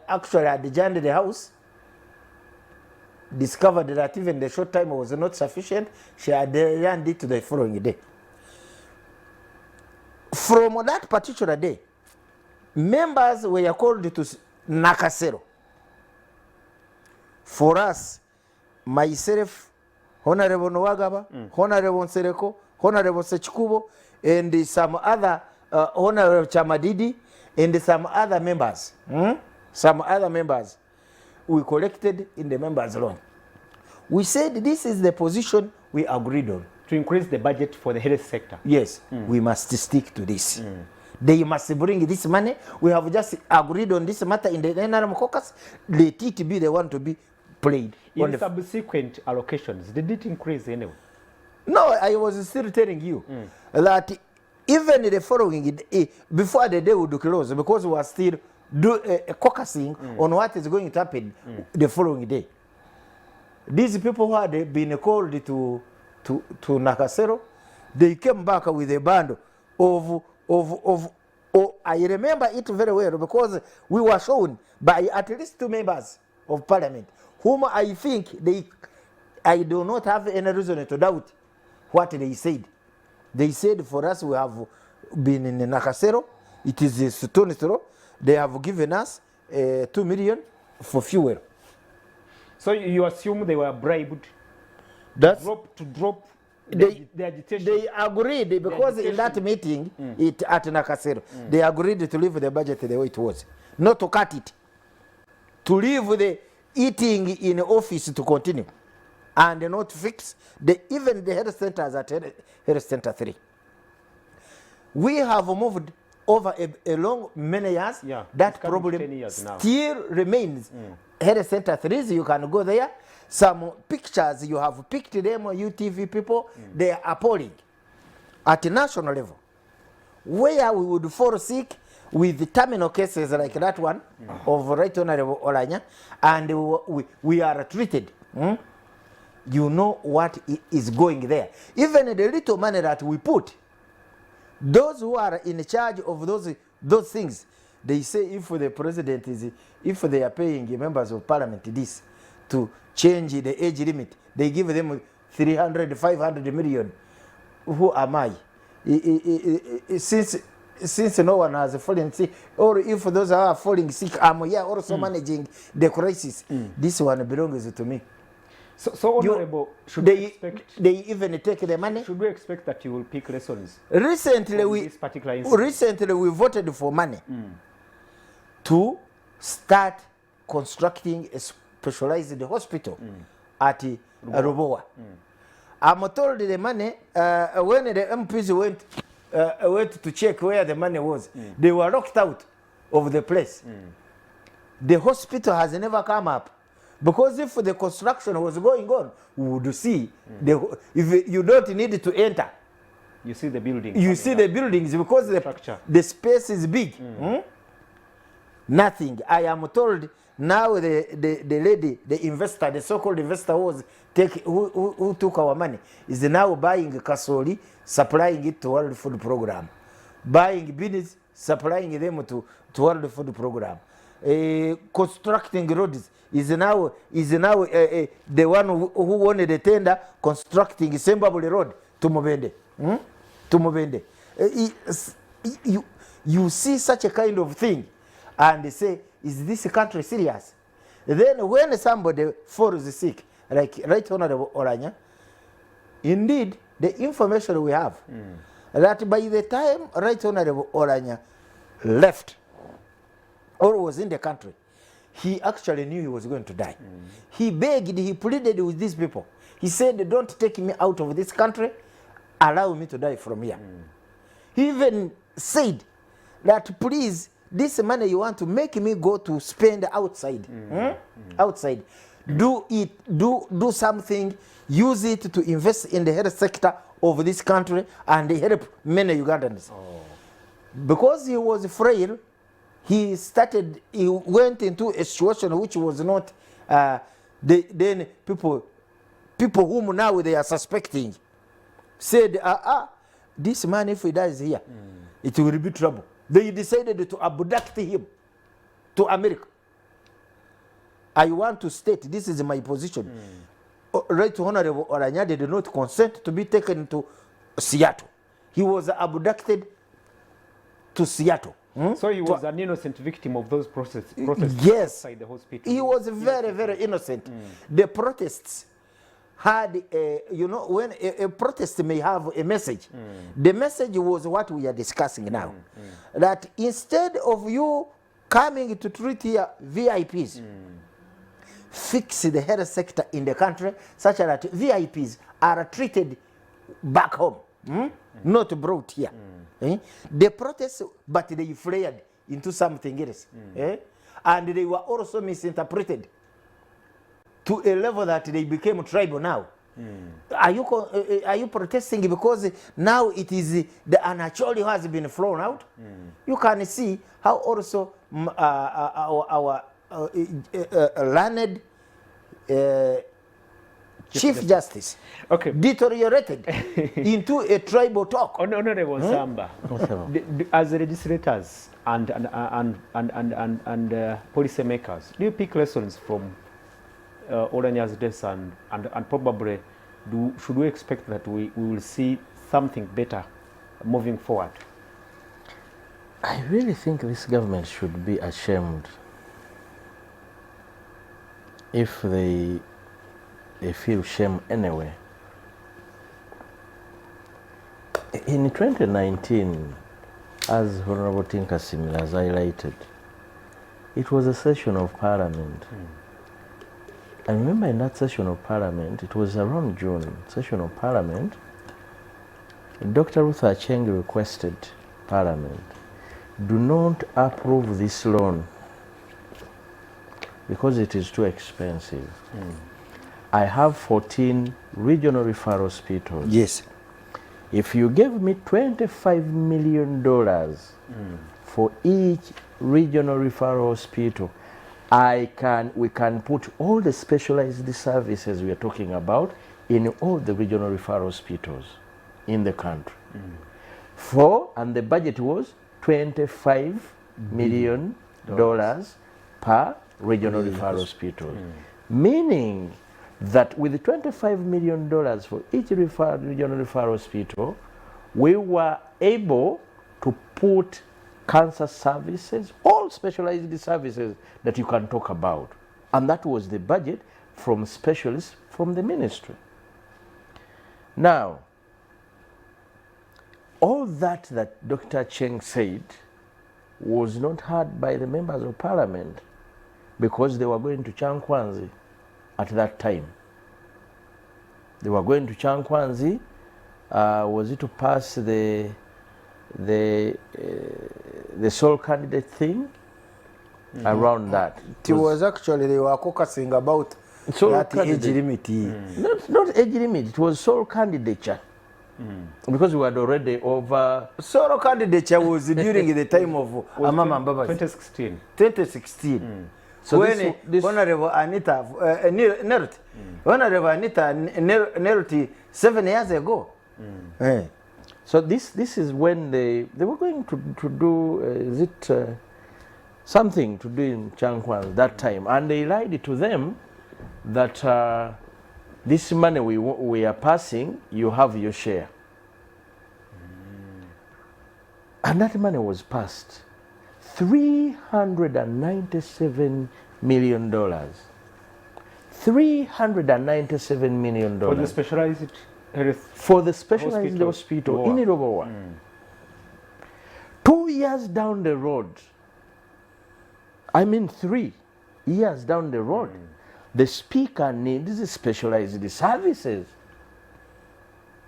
actually adjourned the house, discovered that even the short time was not sufficient, she adjourned it to the following day. From that particular day, members were called to Nakasero. For us, myself, Honorable Nwagaba, Honorable Nsereko, Honorable Sechikubo, and some other Honorable Chamadidi, and some other members. We collected in the members' loan. We said this is the position we agreed on. To increase the budget for the health sector. Yes, we must stick to this. They must bring this money. We have just agreed on this matter in the NRM caucus. Let it be the one to be played. In subsequent allocations, did it increase anyway? No, I was still telling you that even the following day, before the day would close, because we were still caucusing on what is going to happen the following day. These people who had been called to Nakasero, they came back with a band of I remember it very well, because we were shown by at least 2 members of parliament, whom I think I do not have any reason to doubt what they said. They said for us, we have been in Nakasero, it is a stone throw. They have given us 2 million for fuel. So you assume they were bribed That's to drop they, the agitation? They agreed because in that meeting it at Nakasero, they agreed to leave the budget the way it was, not to cut it, to leave the eating in office to continue, and not fix even the health centers at Health Center 3. We have moved over a long many years. Yeah, that it's coming to problem 10 years now. still remains. Health Center 3, you can go there. Some pictures you have picked them, UTV people, they are appalling. At the national level, where we would fall sick with terminal cases like that one of Right Honorable Oulanyah, and we are treated. You know what is going there. Even the little money that we put, those who are in charge of those things, they say if the president if they are paying members of parliament this to change the age limit, they give them 300, 500 million. Who am I? Since no one has fallen sick, or if those are falling sick, I'm here also managing the crisis. This one belongs to me. So Honorable, should we expect... They even take the money? Should we expect that you will pick lessons Recently, we voted for money to start constructing a specialized hospital at Rubowa. I'm told the money, when the MPs went to check where the money was, they were locked out of the place. The hospital has never come up. Because if the construction was going on, we would see, if you don't need to enter. You see the building. You see the buildings because the space is big. Nothing. I am told now the lady, the investor, the so-called investor who took our money, is now buying kasoli, supplying it to World Food Program. Buying beans, supplying them to World Food Program. Constructing roads is now the one who won the tender constructing Sembabule Road to Mubende. To Mubende. You see such a kind of thing and they say, is this country serious? Then when somebody falls sick, like Right Honorable Oulanyah, indeed the information we have that by the time Right Honorable Oulanyah left or was in the country, he actually knew he was going to die. He begged, he pleaded with these people. He said, don't take me out of this country, allow me to die from here. He even said that, please, this money you want to make me go to spend outside. Outside. Do something, use it to invest in the health sector of this country and help many Ugandans. Because he was frail, he went into a situation which was not, then people whom now they are suspecting said, this man, if he dies here, it will be trouble. They decided to abduct him to America. I want to state, this is my position. Right Honorable Oulanyah did not consent to be taken to Seattle. He was abducted to Seattle. So he was an innocent victim of those protests yes, outside the hospital. He was very, very innocent. The protests had, when a protest may have a message, the message was what we are discussing now. That instead of you coming to treat your VIPs, fix the health sector in the country such that VIPs are treated back home, not brought here. They protest, but they flared into something else. And they were also misinterpreted to a level that they became tribal now. Are you protesting because now it is the Anacholi who has been flown out? You can see how also our learned Chief Justice deteriorated into a tribal talk. Honorable Samba, as legislators and policymakers, do you pick lessons from Oulanyah's death and probably should we expect that we will see something better moving forward? I really think this government should be ashamed if they feel shame anyway. In 2019, as Honorable Tinka Simila has highlighted, it was a session of Parliament. I remember in that session of Parliament, it was around June, session of Parliament, Dr. Ruth Acheng requested Parliament, do not approve this loan because it is too expensive. I have 14 regional referral hospitals. Yes. If you give me $25 million for each regional referral hospital, we can put all the specialized services we are talking about in all the regional referral hospitals in the country. And the budget was $25 million per regional referral hospital. Meaning that with $25 million for each regional referral hospital, we were able to put cancer services, all specialized services that you can talk about. And that was the budget from specialists from the ministry. Now, all that Dr. Cheng said was not heard by the members of Parliament because they were going to Chankwanzi at that time. They were going to Chankwanzi, was it to pass the sole candidate thing around that? It was actually, they were focusing about that age limit. Not age limit, it was sole candidature. Because we had already over... Sole candidature was during the time of Amama Mbabazi. 2016. 2016. So when this Honorable Anita Neroti, Honorable Anita Neroti 7 years ago. So this is when they were going to do something to do in Chankwan that time, and they lied to them that this money we are passing, you have your share. And that money was passed. $397 million. $397 million. For the specialized hospital in Irobowa. 2 years down the road, I mean 3 years down the road, the Speaker needs specialized services.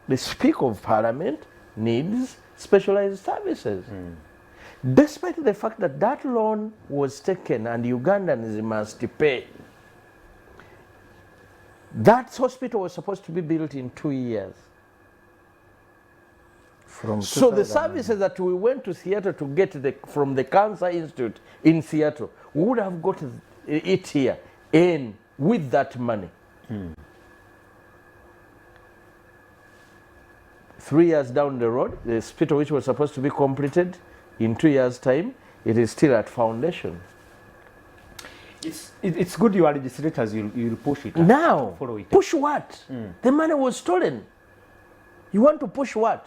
The Speaker of Parliament needs specialized services. Despite the fact that that loan was taken and Ugandans must pay, that hospital was supposed to be built in 2 years. So the services that we went to Seattle to get from the Cancer Institute in Seattle, we would have got it here with that money. 3 years down the road, the hospital which was supposed to be completed in 2 years' time, it is still at foundation. It's good you are legislators, you push it. Now, follow it. Push what? The money was stolen. You want to push what?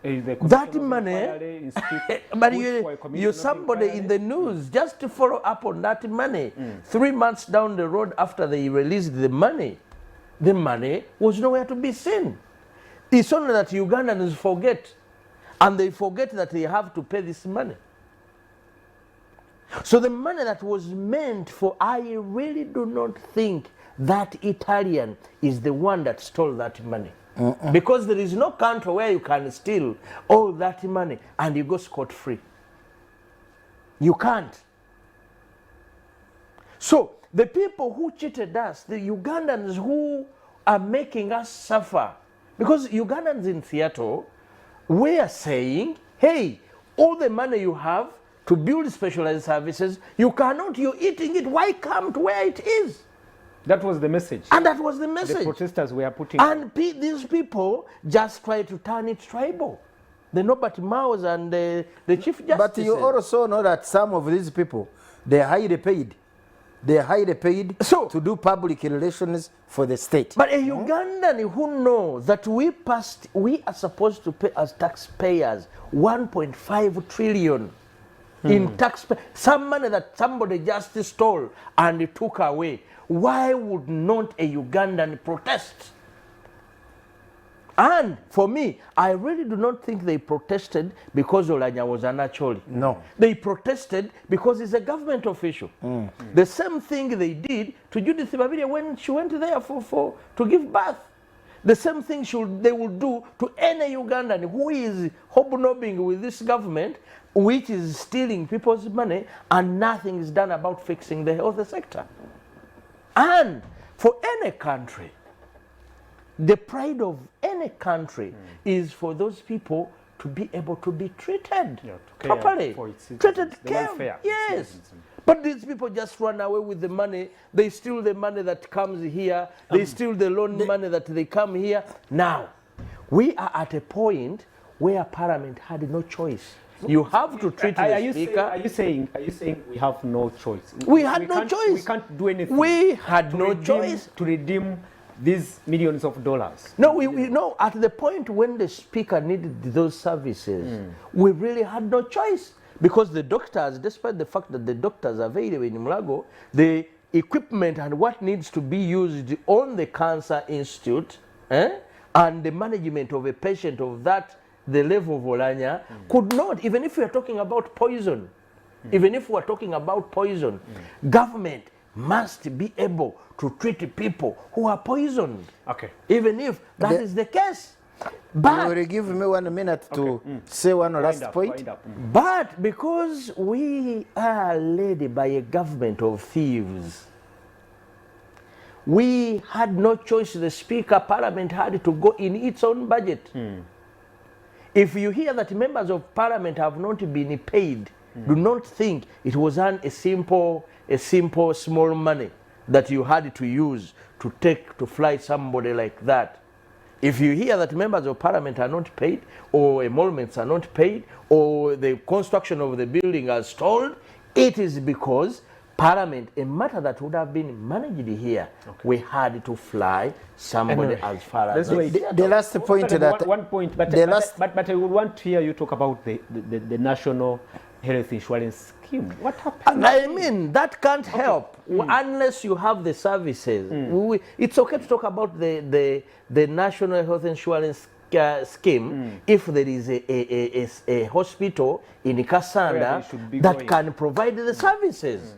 That money, but you're somebody in the news just to follow up on that money. 3 months down the road after they released the money was nowhere to be seen. It's only that Ugandans forget, and they forget that they have to pay this money. So the money that was meant for, I really do not think that Italian is the one that stole that money. Because there is no country where you can steal all that money and you go scot-free. You can't. So the people who cheated us, the Ugandans who are making us suffer, because Ugandans in Seattle were saying, hey, all the money you have to build specialized services, you're eating it, why come to where it is? That was the message. And that was the message. The protesters were putting. And these people just try to turn it tribal. The Nobert Maos and the Chief Justice. But you also know that some of these people, they are highly paid. They are highly paid So- to do public relations for the state. But a Ugandan who knows that we are supposed to pay as taxpayers 1.5 trillion in tax, some money that somebody just stole and took away. Why would not a Ugandan protest? And for me, I really do not think they protested because Oulanyah was an Acholi. No. They protested because he's a government official. The same thing they did to Judith Babiria when she went there to give birth. The same thing they will do to any Ugandan who is hobnobbing with this government, which is stealing people's money, and nothing is done about fixing the health sector. And for any country, the pride of any country is for those people to be able to be treated properly, for its citizens, treated the care. welfare of Yes. citizens. But these people just run away with the money. They steal the money that comes here. They steal the loan money that they come here. Now, we are at a point where Parliament had no choice. You have to treat the Speaker. Are you saying we have no choice? We had no can't- choice. We can't do anything. We had no redeem- choice. to redeem these millions of dollars. No, we know at the point when the Speaker needed those services, we really had no choice. Because the doctors, despite the fact that the doctors are available in Mulago, the equipment and what needs to be used on the Cancer Institute and the management of a patient of that, the level of Oulanyah, could not, even if we are talking about poison, government must be able to treat people who are poisoned. Okay. Even if that is the case. You But will give me 1 minute to say one last point. Wind up. But because we are led by a government of thieves, we had no choice. The Speaker, Parliament had to go in its own budget. If you hear that members of Parliament have not been paid, do not think it was a simple small money that you had to use to fly somebody like that. If you hear that members of Parliament are not paid, or emoluments are not paid, or the construction of the building are stalled, it is because Parliament, a matter that would have been managed here, we had to fly somebody Anyway, as far let's as wait. The last point that one point, but I would want to hear you talk about the national health insurance scheme. What happened? And I mean, that can't help unless you have the services. It's okay to talk about the National Health Insurance scheme if there is a hospital in Kasanda that can provide the services.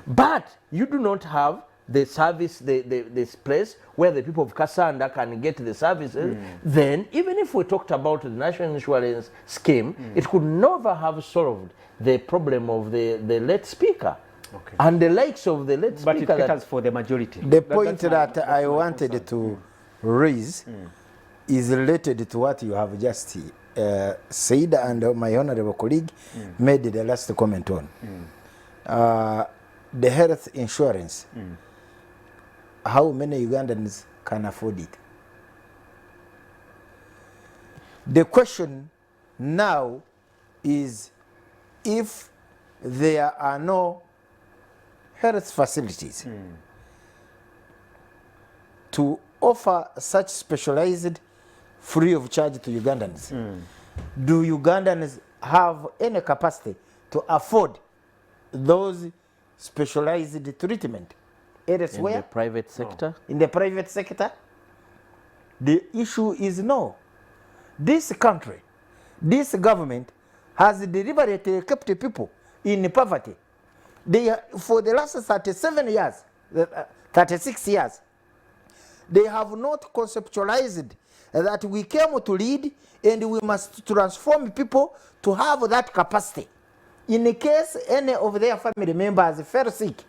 But you do not have the service, this place where the people of Kasanda can get the services, then even if we talked about the National Insurance scheme, it could never have solved the problem of the late Speaker. And the likes of the late But Speaker. it caters for the majority. the point that I wanted to raise is related to what you have just said, and my honorable colleague made the last comment on. The health insurance. How many Ugandans can afford it? The question now is, if there are no health facilities to offer such specialized free of charge to Ugandans, do Ugandans have any capacity to afford those specialized treatment elsewhere? In the private sector? In the private sector? The issue is no. This country, this government has deliberately kept people in poverty. They, for the last 37 years, 36 years, they have not conceptualized that we came to lead and we must transform people to have that capacity. In case any of their family members fell sick,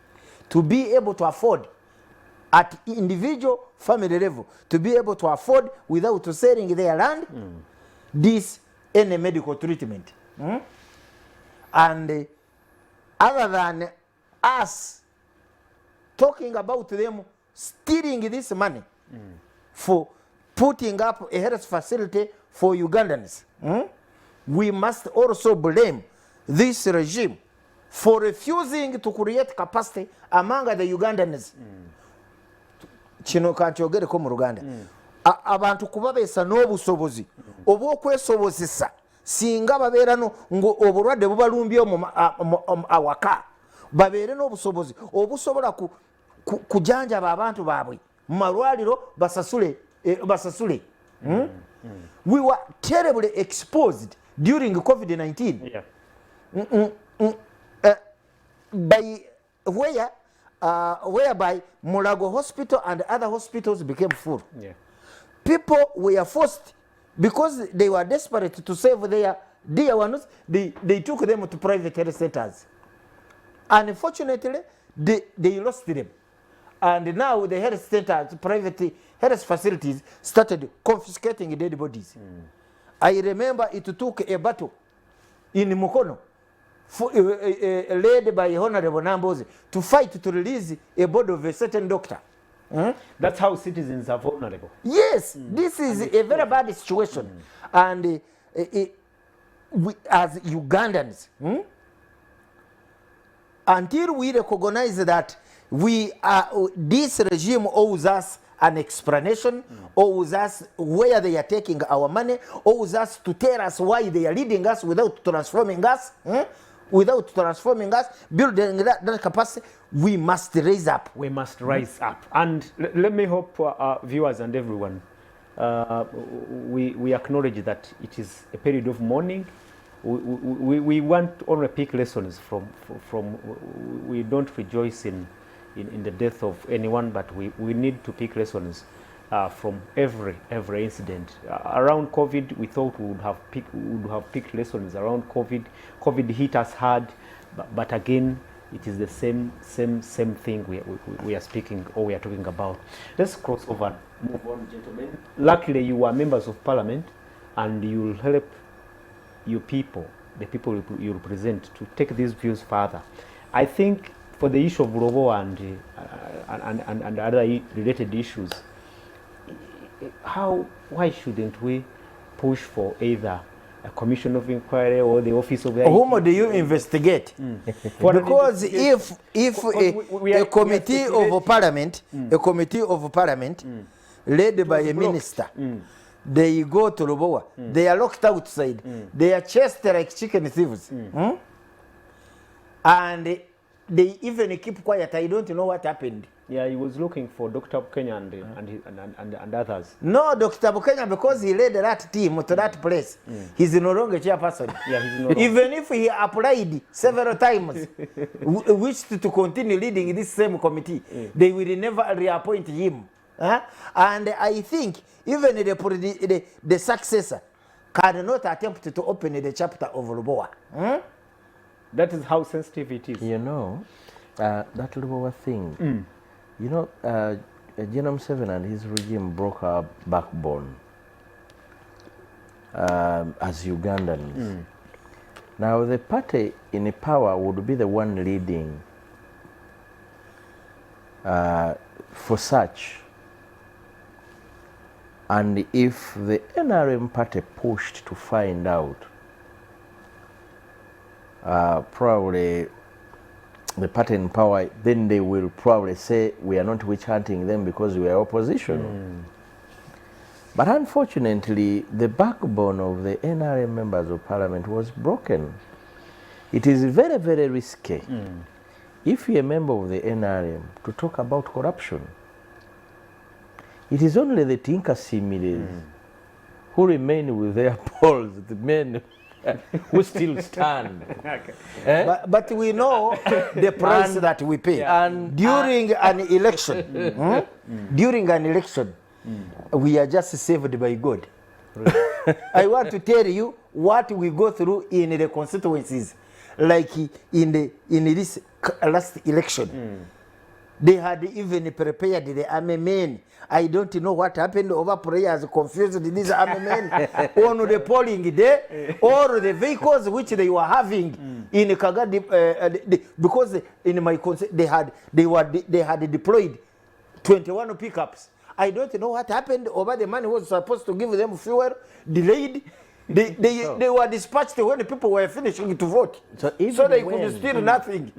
to be able to afford at individual family level, to be able to afford without selling their land, this any medical treatment. And other than us talking about them stealing this money for putting up a health facility for Ugandans, we must also blame this regime for refusing to create capacity among the Ugandans. Kino kantyogereko mu Luganda. Abantu kuba beesa n'obusobozi obw'okwesobozesa singa babeera ngo obulwadde bubalumbye awaka babeere n'obusobozi obusobola kujanjaba abantu baabwe mu malwaliro basasule. We were terribly exposed during COVID-19. Whereby Mulago Hospital and other hospitals became full. People were forced, because they were desperate to save their dear ones, they took them to private health centers. Unfortunately, they lost them. And now the health centers, private health facilities started confiscating dead bodies. I remember it took a battle in Mukono, led by Honorable Namboze, to fight to release a body of a certain doctor. That's how citizens are vulnerable. Yes, this is a very bad situation. And we, as Ugandans, until we recognize that this regime owes us an explanation, owes us where they are taking our money, owes us to tell us why they are leading us without transforming us, building that capacity, we must raise up. We must rise up. And let me hope our viewers and everyone, we acknowledge that it is a period of mourning. We want only pick lessons from we don't rejoice in the death of anyone, but we need to pick lessons from every incident. Around COVID, we thought we would have picked lessons around COVID. COVID hit us hard, but again, it is the same thing we are speaking or we are talking about. Let's cross over and move on, gentlemen. Luckily, you are members of parliament, and you will help your people, the people you represent, to take these views further. I think for the issue of Robo and other related issues, why shouldn't we push for either a commission of inquiry or the office of the whom do you investigate? Because if a committee of parliament, led by a minister, they go to Lubowa, they are locked outside, they are chased like chicken thieves, and they even keep quiet. I don't know what happened. Yeah, he was looking for Dr. Bukenya and others. No, Dr. Bukenya, because he led that team to that place, he's no longer chairperson. Yeah, he's no longer. Even if he applied several times, wished to continue leading this same committee, they will never reappoint him. And I think even the successor cannot attempt to open the chapter of Lubowa. That is how sensitive it is. You know, that Lubowa thing. You know, Genome 7 and his regime broke our backbone as Ugandans. Now, the party in power would be the one leading for such. And if the NRM party pushed to find out, probably the party in power, then they will probably say we are not witch hunting them because we are opposition. But unfortunately, the backbone of the NRM members of parliament was broken. It is very, very risky if you're a member of the NRM to talk about corruption. It is only the Tinkasimiles who remain with their polls, the men who still stand. But we know the price that we pay. And during an election, we are just saved by God. I want to tell you what we go through in the constituencies, like in this last election. They had even prepared the army men. I don't know what happened over prayers, confused these army men on the polling day, or the vehicles which they were having in Kagadi, because in my they had deployed 21 pickups. I don't know what happened over the man who was supposed to give them fuel, delayed. They were dispatched when the people were finishing to vote. So They could steal nothing.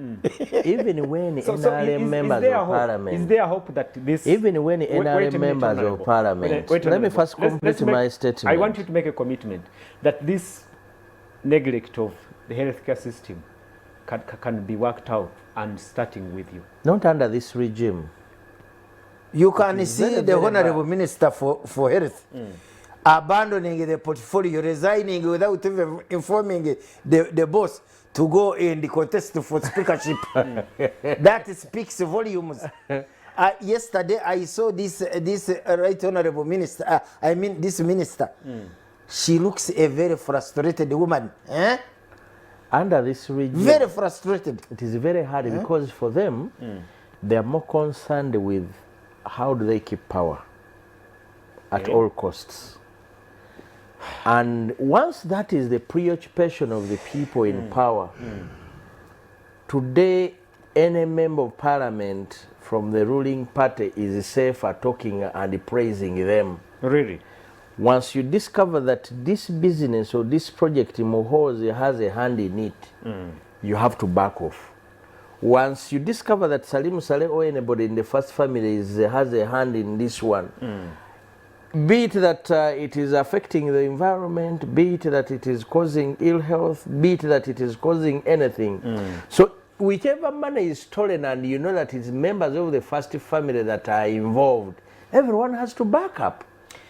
Even when So NRM members of parliament, is there hope that this... even when wait NRM a minute, members Honorable. of parliament, Wait a let me minute. first complete my statement. I want you to make a commitment that this neglect of the healthcare system can be worked out, and starting with you. Not under this regime. You can see very, the very Honorable bad. Minister for Health abandoning the portfolio, resigning without even informing the boss to go in the contest for speakership. That speaks volumes. Yesterday I saw this Right Honorable Minister, this minister. She looks a very frustrated woman. Under this regime, Very frustrated. it is very hard because for them, they are more concerned with how do they keep power at all costs. And once that is the preoccupation of the people in power, today any member of parliament from the ruling party is safer talking and praising them. Really? Once you discover that this business or this project in Muhoozi has a hand in it, you have to back off. Once you discover that Salim Saleh or anybody in the first family has a hand in this one, be it that it is affecting the environment, be it that it is causing ill health, be it that it is causing anything. So whichever money is stolen and you know that it's members of the first family that are involved, everyone has to back up.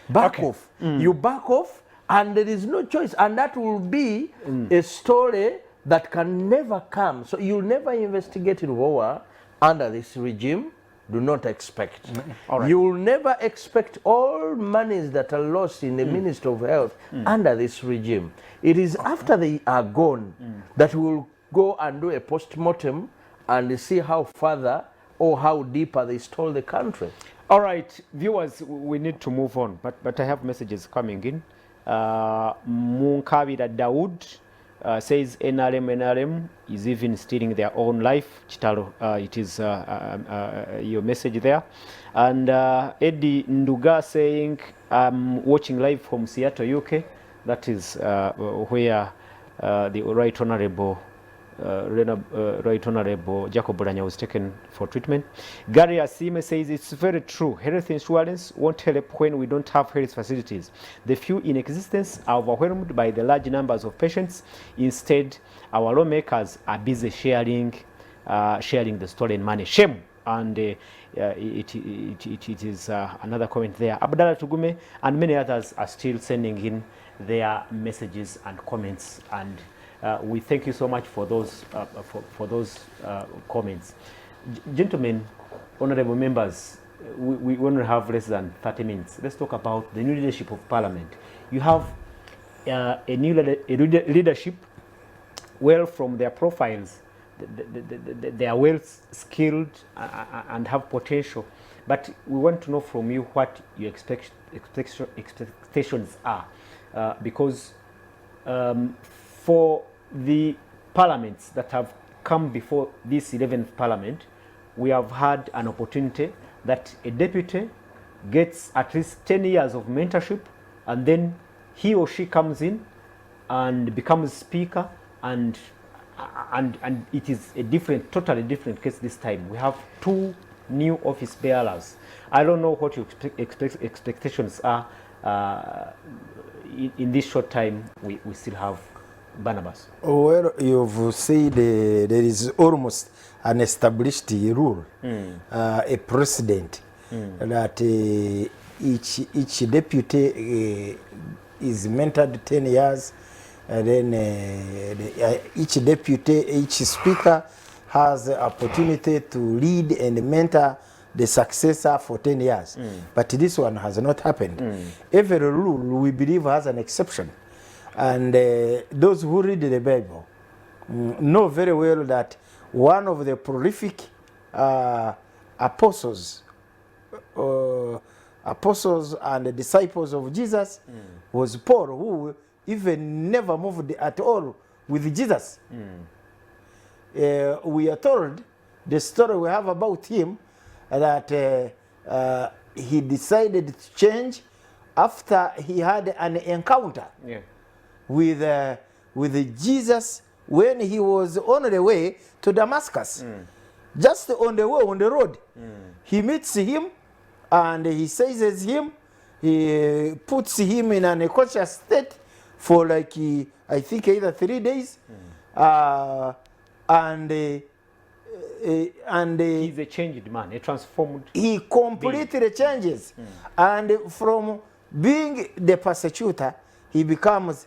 Back off. You back off and there is no choice. And that will be a story that can never come. So you'll never investigate in war under this regime. Do not expect. All right. You will never expect all monies that are lost in the Ministry of Health under this regime. It is after they are gone that we will go and do a post-mortem and see how further or how deeper they stole the country. All right, viewers, we need to move on, but I have messages coming in. Munkabira Dawood says NRM is even stealing their own life. Chitalo, it is your message there. And Eddie Nduga saying, I'm watching live from Seattle, UK. That is where the Right Honorable Right Honorable Jacob Oulanyah was taken for treatment. Gary Asime says it's very true. Health insurance won't help when we don't have health facilities. The few in existence are overwhelmed by the large numbers of patients. Instead, our lawmakers are busy sharing the stolen money. Shame. And it is another comment there. Abdallah Tugume and many others are still sending in their messages and comments, and we thank you so much for those comments. Gentlemen, honorable members, we only have less than 30 minutes. Let's talk about the new leadership of Parliament. You have a new leadership. Well, from their profiles, they are well skilled and have potential. But we want to know from you what your expectations are, because for the parliaments that have come before this 11th parliament, we have had an opportunity that a deputy gets at least 10 years of mentorship, and then he or she comes in and becomes speaker, and it is a totally different case this time. We have two new office bearers. I don't know what your expectations are. In this short time, we still have Barnabas. Well, you've said there is almost an established rule, a precedent, that each deputy is mentored 10 years, and then each deputy, each speaker has the opportunity to lead and mentor the successor for 10 years. But this one has not happened. Every rule, we believe, has an exception. And those who read the Bible know very well that one of the prolific apostles and the disciples of Jesus was Paul, who even never moved at all with Jesus. We are told the story we have about him, that he decided to change after he had an encounter with Jesus when he was on the way to Damascus. Just on the way, on the road, he meets him and he seizes him. He puts him in an unconscious state for like, I think, either 3 days. And He's a changed man, a transformed. he completely changes. And from being the persecutor, he becomes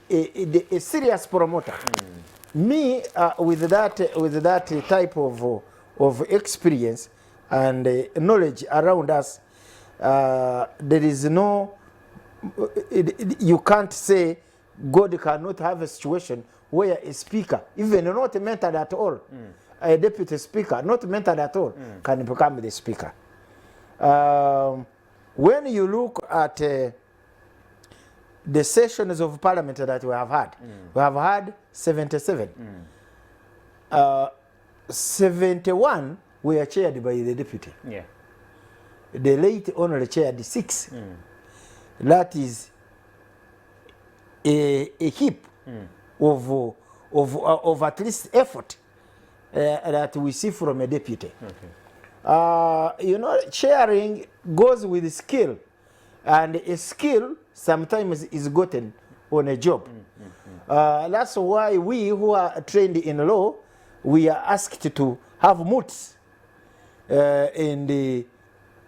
a serious promoter. Me, with that type of experience and knowledge around us, there is no, you can't say God cannot have a situation where a speaker, even not mentored at all, a deputy speaker, not mentored at all, can become the speaker. When you look at the sessions of parliament that we have had 77. 71 were chaired by the deputy. Yeah. The late only chaired 6. That is a heap of at least effort that we see from a deputy. Okay. You know, chairing goes with skill, and a skill sometimes is gotten on a job. That's why we who are trained in law, we are asked to have moots and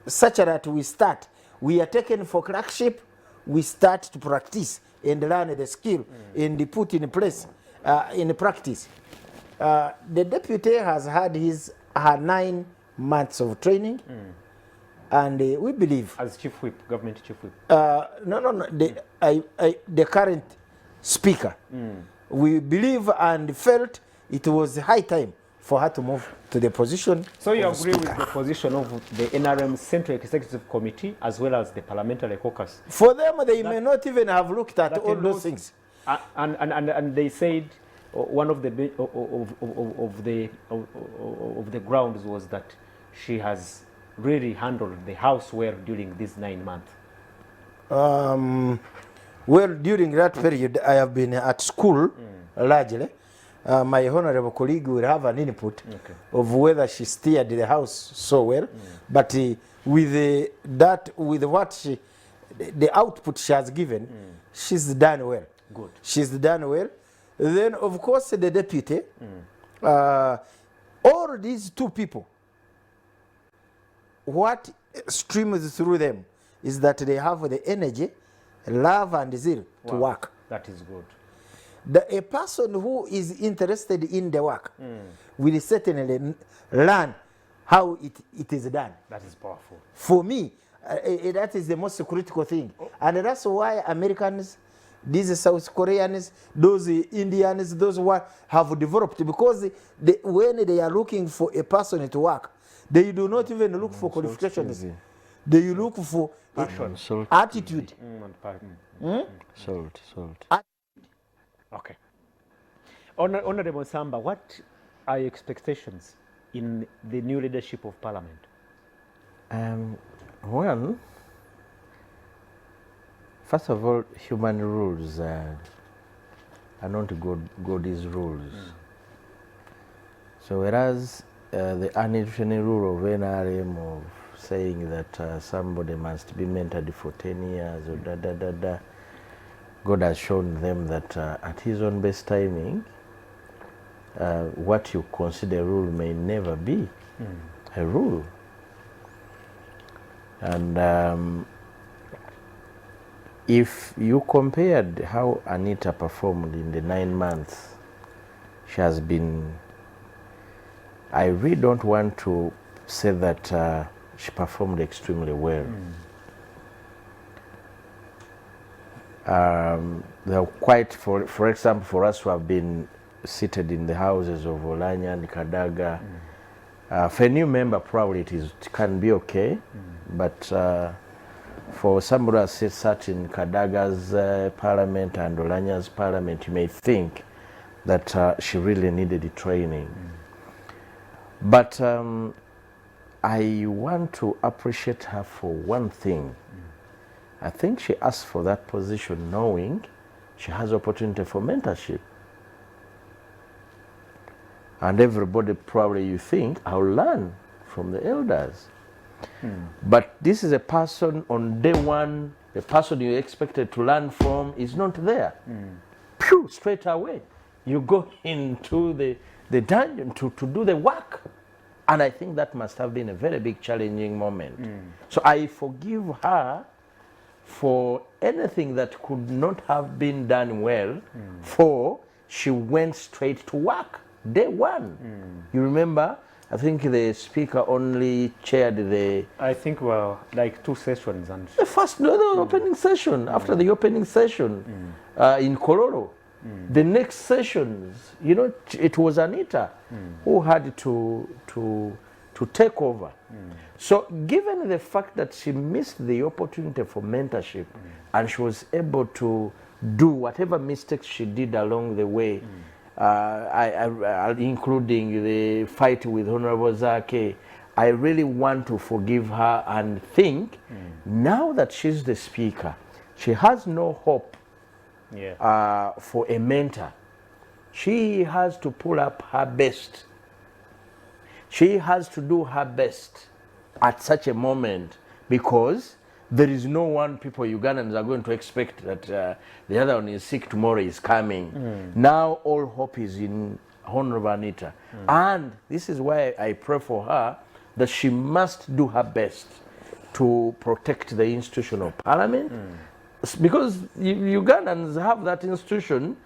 such that we start. We are taken for clerkship, we start to practice and learn the skill and put in place in practice. The deputy has had her 9 months of training, and we believe, as chief whip, government chief whip. No. The current speaker, we believe and felt it was high time for her to move to the position. So you agree with the position of the NRM Central Executive Committee as well as the Parliamentary Caucus? For them, they may not even have looked at all those things. And they said one of the grounds was that she has really handled the house well during these 9 months. Well, during that period, I have been at school largely. My honorable colleague will have an input of whether she steered the house so well. But with the output she has given, she's done well. Good. She's done well. Then, of course, the deputy, all these two people, what streams through them is that they have the energy, love, and zeal to work. That is good. A person who is interested in the work will certainly learn how it is done. That is powerful. For me, that is the most critical thing. And that's why Americans, these South Koreans, those Indians, those who have developed, because when they are looking for a person to work, they do not even look for qualifications. They look for attitude. Salt. Okay. Honorable Samba, what are your expectations in the new leadership of Parliament? Well, first of all, human rules are not God's rules. So whereas the unwritten rule of NRM of saying that somebody must be mentored for 10 years or God has shown them that at his own best timing, what you consider a rule may never be a rule. And if you compared how Anita performed in the 9 months, she has been, I really don't want to say that she performed extremely well. They're quite, for example, for us who have been seated in the houses of Oulanyah and Kadaga, for a new member probably it can be okay, but for somebody who has sat in Kadaga's parliament and Oulanyah's parliament, you may think that she really needed the training. But I want to appreciate her for one thing. I think she asked for that position knowing she has opportunity for mentorship. And everybody probably you think, I'll learn from the elders. But this is a person on day one, the person you expected to learn from is not there. Phew, straight away. You go into the dungeon to do the work. And I think that must have been a very big challenging moment. So I forgive her for anything that could not have been done well, for she went straight to work, day one. You remember, I think the speaker only chaired the... I think, well, like 2 sessions. And The first, no, the opening session, after the opening session in Kololo. The next sessions, you know, it was Anita who had to take over. So given the fact that she missed the opportunity for mentorship and she was able to do whatever mistakes she did along the way, including the fight with Honorable Zake, I really want to forgive her and think now that she's the speaker, she has no hope for a mentor. She has to pull up her best. She has to do her best at such a moment, because there is no one people Ugandans are going to expect that the other one is sick tomorrow is coming. Now all hope is in Honorable Anita. And this is why I pray for her that she must do her best to protect the institution of parliament. Because Ugandans have that institution,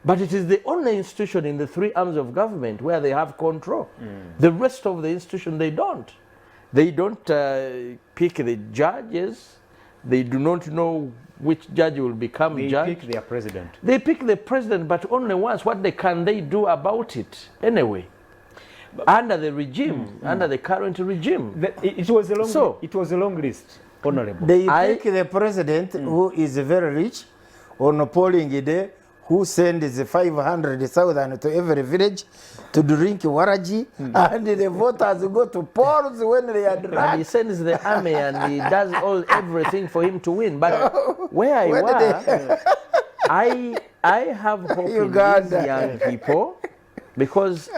but it is the only institution in the 3 arms of government where they have control. The rest of the institution, they don't. They don't pick the judges. They do not know which judge will become judge. They pick their president. They pick the president, but only once. What can they do about it anyway? Under the regime, under the current regime. It was a long list, Honorable. They pick the president who is very rich on a polling day, who sends 500,000 to every village to drink waraji, and the voters go to polls when they are drunk. And he sends the army and he does everything for him to win. But where I was, I have hope in these young people, because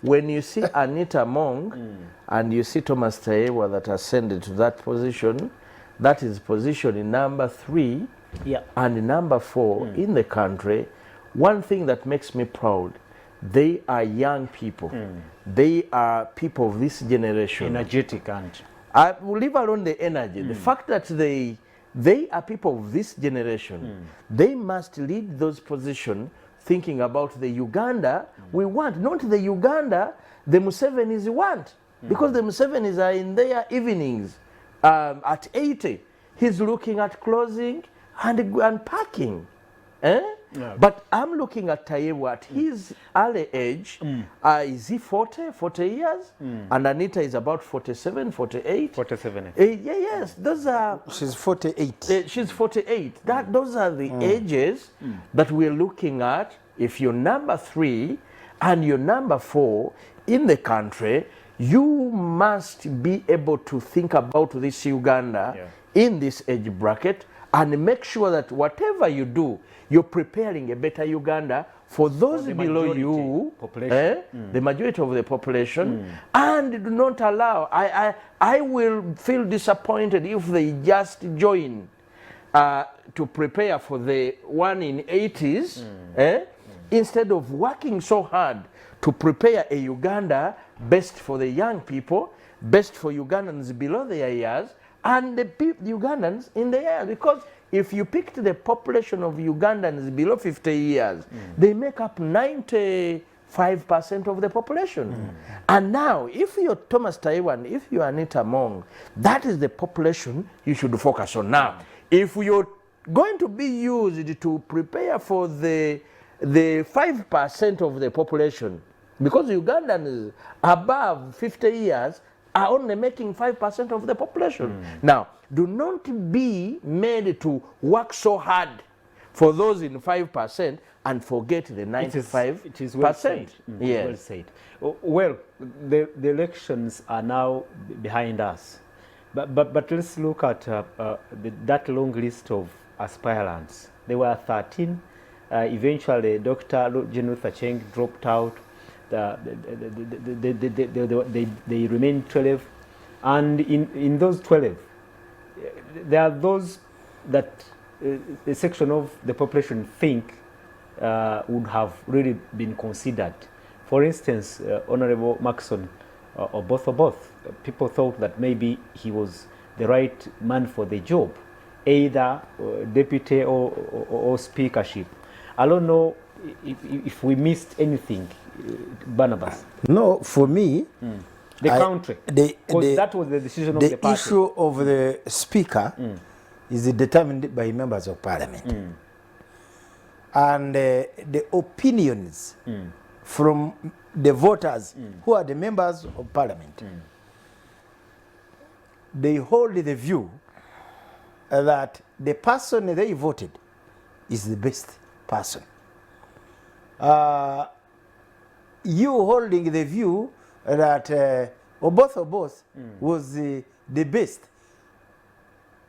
when you see Anita Mong and you see Thomas Tayewa that ascended to that position, that is position in number 3 and number 4 in the country. One thing that makes me proud, they are young people. They are people of this generation. Energetic and... leave alone the energy. The fact that they are people of this generation, they must lead those positions thinking about the Uganda we want, not the Uganda the Musevenis want. Because the Musevenis are in their evenings at 80. He's looking at closing and packing. But I'm looking at Tayewa at his early age. Is he 40 years? And Anita is about 47, 48. 47. Yes, those are... She's 48. She's 48. Those are the ages that we're looking at. If you're number 3 and you're number 4 in the country, you must be able to think about this Uganda in this age bracket and make sure that whatever you do, you're preparing a better Uganda for those below you, the majority of the population, and do not allow... I will feel disappointed if they just join to prepare for the one in 80s, instead of working so hard to prepare a Uganda best for the young people, best for Ugandans below their years, and the Ugandans in the years. Because if you picked the population of Ugandans below 50 years, they make up 95% of the population. And now, if you're Thomas Taiwan, if you're Anita Mong, that is the population you should focus on. Now, if you're going to be used to prepare for the 5% of the population, because Ugandans above 50 years are only making 5% of the population. Now, do not be made to work so hard for those in 5% and forget the 95%. It is well said. Yes. Well said. Well, the elections are now behind us. But let's look at that long list of aspirants. There were 13. Eventually, Dr. Jean Luther Cheng dropped out. They remained 12. And in those 12, there are those that a section of the population think would have really been considered. For instance, Honorable Maxson or both, people thought that maybe he was the right man for the job, either deputy or speakership. I don't know if we missed anything, Barnabas. No, for me, the country, because that was the decision of the party. The issue of the speaker is determined by members of parliament. And the opinions from the voters who are the members of parliament, they hold the view that the person they voted is the best person. You holding the view that Oboth was the best,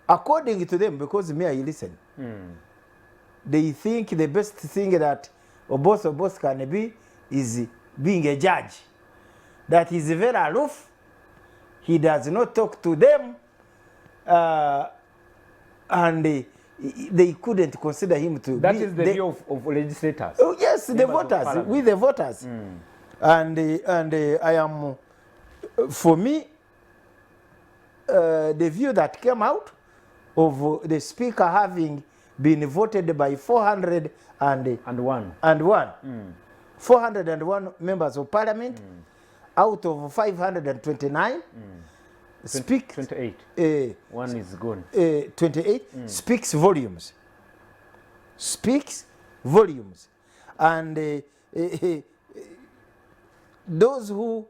according to them, because me I listen. They think the best thing that Oboth can be is being a judge. That is very aloof. He does not talk to them, and they couldn't consider him to that be... That is the view of legislators. Oh, yes, the voters, with the voters. And I am, for me, the view that came out of the speaker having been voted by 401 401 members of parliament out of 529 speak 28 one is gone 28 speaks volumes and those who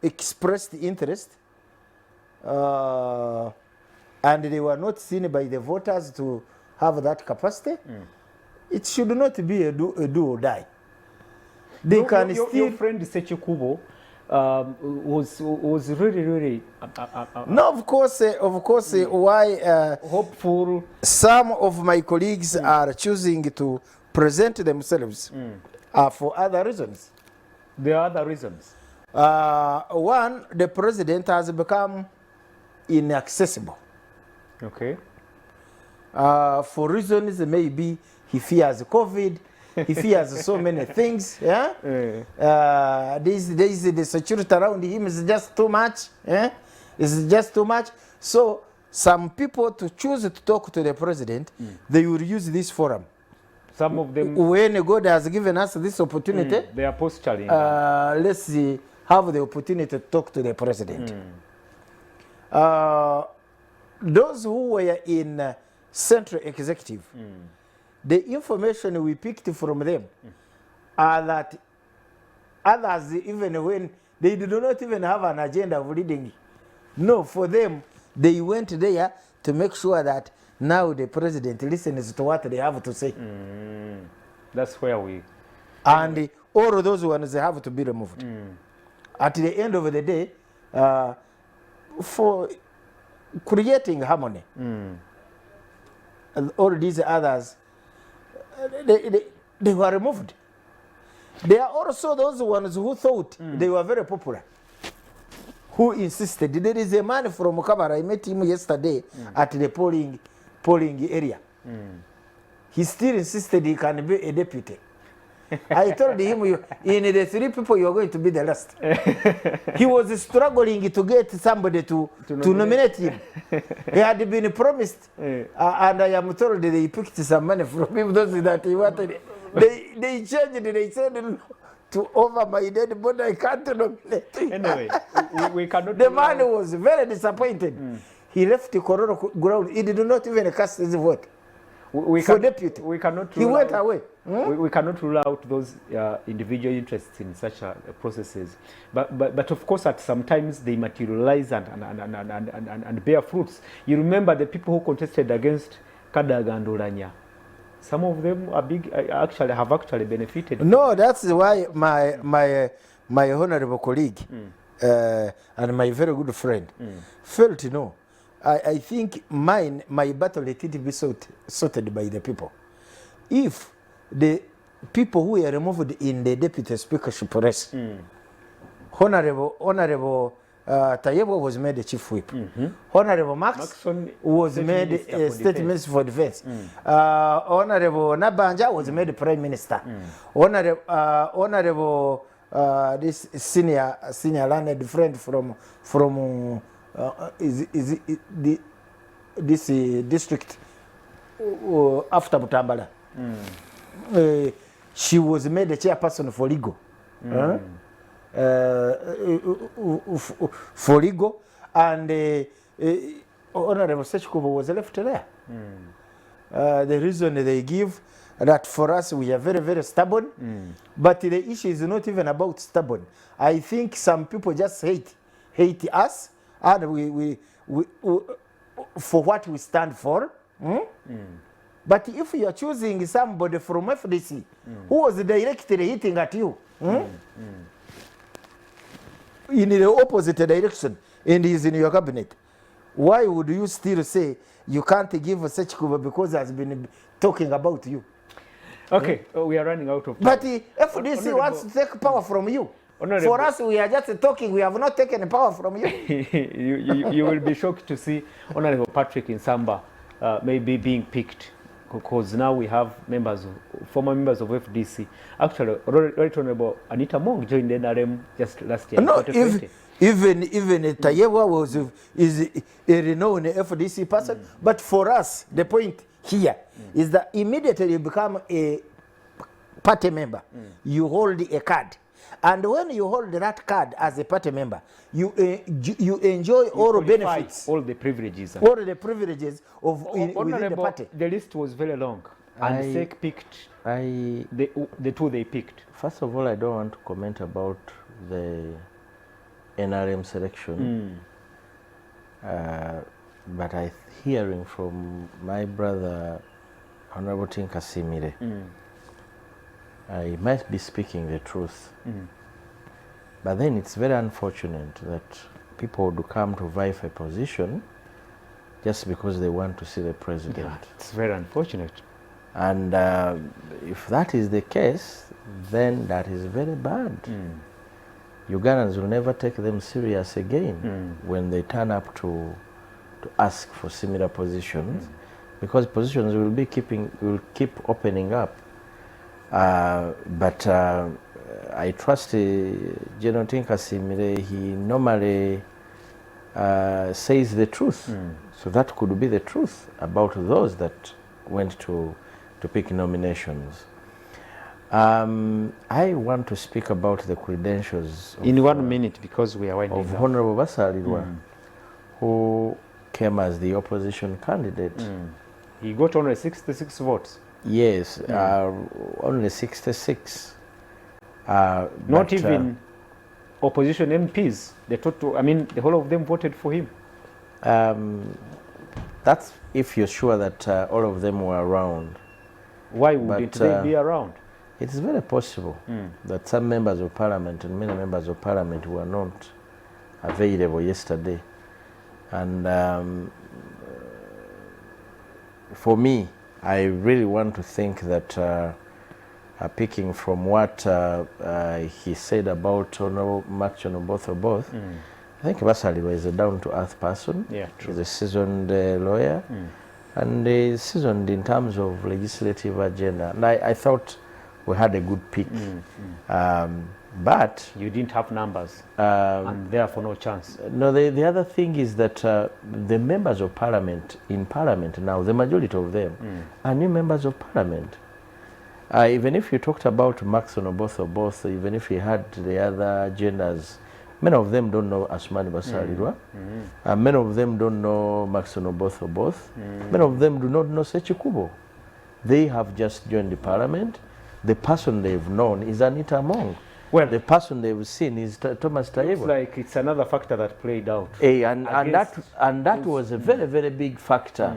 expressed interest and they were not seen by the voters to have that capacity, it should not be a do or die. They can still... Your friend Sechikubo was really no, of course, why hopeful. Some of my colleagues are choosing to present themselves for other reasons. There are other reasons. One, the president has become inaccessible. Okay. For reasons maybe he fears COVID, he fears so many things. Yeah. These days the security around him is just too much. Yeah. It's just too much. So some people to choose to talk to the president, they will use this forum. Some of them, when God has given us this opportunity, they are posturing. Let's see, have the opportunity to talk to the president. Those who were in central executive, the information we picked from them are that others, even when they do not even have an agenda of leading, no, for them, they went there to make sure that now the president listens to what they have to say. That's where we... And all of those ones, they have to be removed. At the end of the day, for creating harmony, and all these others, they were removed. There are also those ones who thought they were very popular, who insisted. There is a man from Kabara, I met him yesterday at the polling area. He still insisted he can be a deputy. I told him, in the three people, you are going to be the last. He was struggling to get somebody to nominate him. He had been promised, and I am told they picked some money from him, those that he wanted. They changed, they said, to over my dead body, I can't nominate him. Anyway, we cannot... The man was very disappointed. He left the corona ground. He did not even cast his vote. For deputy. We cannot he went away. We cannot rule out those individual interests in such processes. But of course, at sometimes they materialize and bear fruits. You remember the people who contested against Kadaga and Oulanyah. Some of them are big, have actually benefited. No, that's why my honorable colleague and my very good friend felt no. I think my battle let it be sorted by the people. if the people who were removed in the deputy speakership race, Honorable Tayebo was made the chief whip. Honorable Maxson was made state minister for defense. Honorable Nabanja was made prime minister. Honorable this senior learned friend from this district after Butambala. She was made the chairperson for legal. For legal, and Honorable Sechikubo was left there. The reason they give that for us we are very, very stubborn, but the issue is not even about stubborn. I think some people just hate us, and we for what we stand for. But if you are choosing somebody from FDC who was directly hitting at you, in the opposite direction, and he is in your cabinet, why would you still say you can't give Sechikubo because he has been talking about you? Okay, we are running out of time. But FDC wants to take power from you. For us, we are just talking. We have not taken power from you. You will be shocked to see Honorable Patrick Insamba maybe being picked, because now we have former members of FDC. Actually, Right Honorable Anita Mong joined NRM just last year. No, even Tayewa is a renowned FDC person. But for us, the point here is that immediately you become a party member, you hold a card. And when you hold that card as a party member, you enjoy all the benefits, all the privileges, of within the party. The list was very long, and SEC picked the two they picked. First of all, I don't want to comment about the NRM selection, but I'm hearing from my brother, Honorable Tinka Simire. I might be speaking the truth, but then it's very unfortunate that people would come to vie for a position just because they want to see the president. Yeah, it's very unfortunate. And if that is the case, then that is very bad. Ugandans will never take them serious again when they turn up to ask for similar positions, because positions will keep opening up. But I trust General Tinka Simire. He normally says the truth, so that could be the truth about those that went to pick nominations. I want to speak about the credentials in 1 minute, because we are winding of down. Honorable Basalirwa, who came as the opposition candidate. He got only 66 votes. Yes, only 66. Not even opposition MPs. The whole of them voted for him. That's if you're sure that all of them were around. Why wouldn't they be around? It is very possible that some members of parliament and many members of parliament were not available yesterday. And for me, I really want to think that picking from what he said about Maxon both, I think Basalirwa is a down-to-earth person. Yeah, true. He's a seasoned lawyer, and he's seasoned in terms of legislative agenda. And I thought we had a good pick. But you didn't have numbers, and therefore no chance. No, the other thing is that the members of parliament, in parliament now, the majority of them are new members of parliament. Even if you talked about Maxon or both, even if you had the other genders, many of them don't know Asmani Basalirwa. Many of them don't know Maxon or both. Many of them do not know Sechikubo. They have just joined the parliament. The person they've known is Anita Mong. Well, the person they've seen is Thomas Tayebo. It's like it's another factor that played out. And that was a very, very big factor.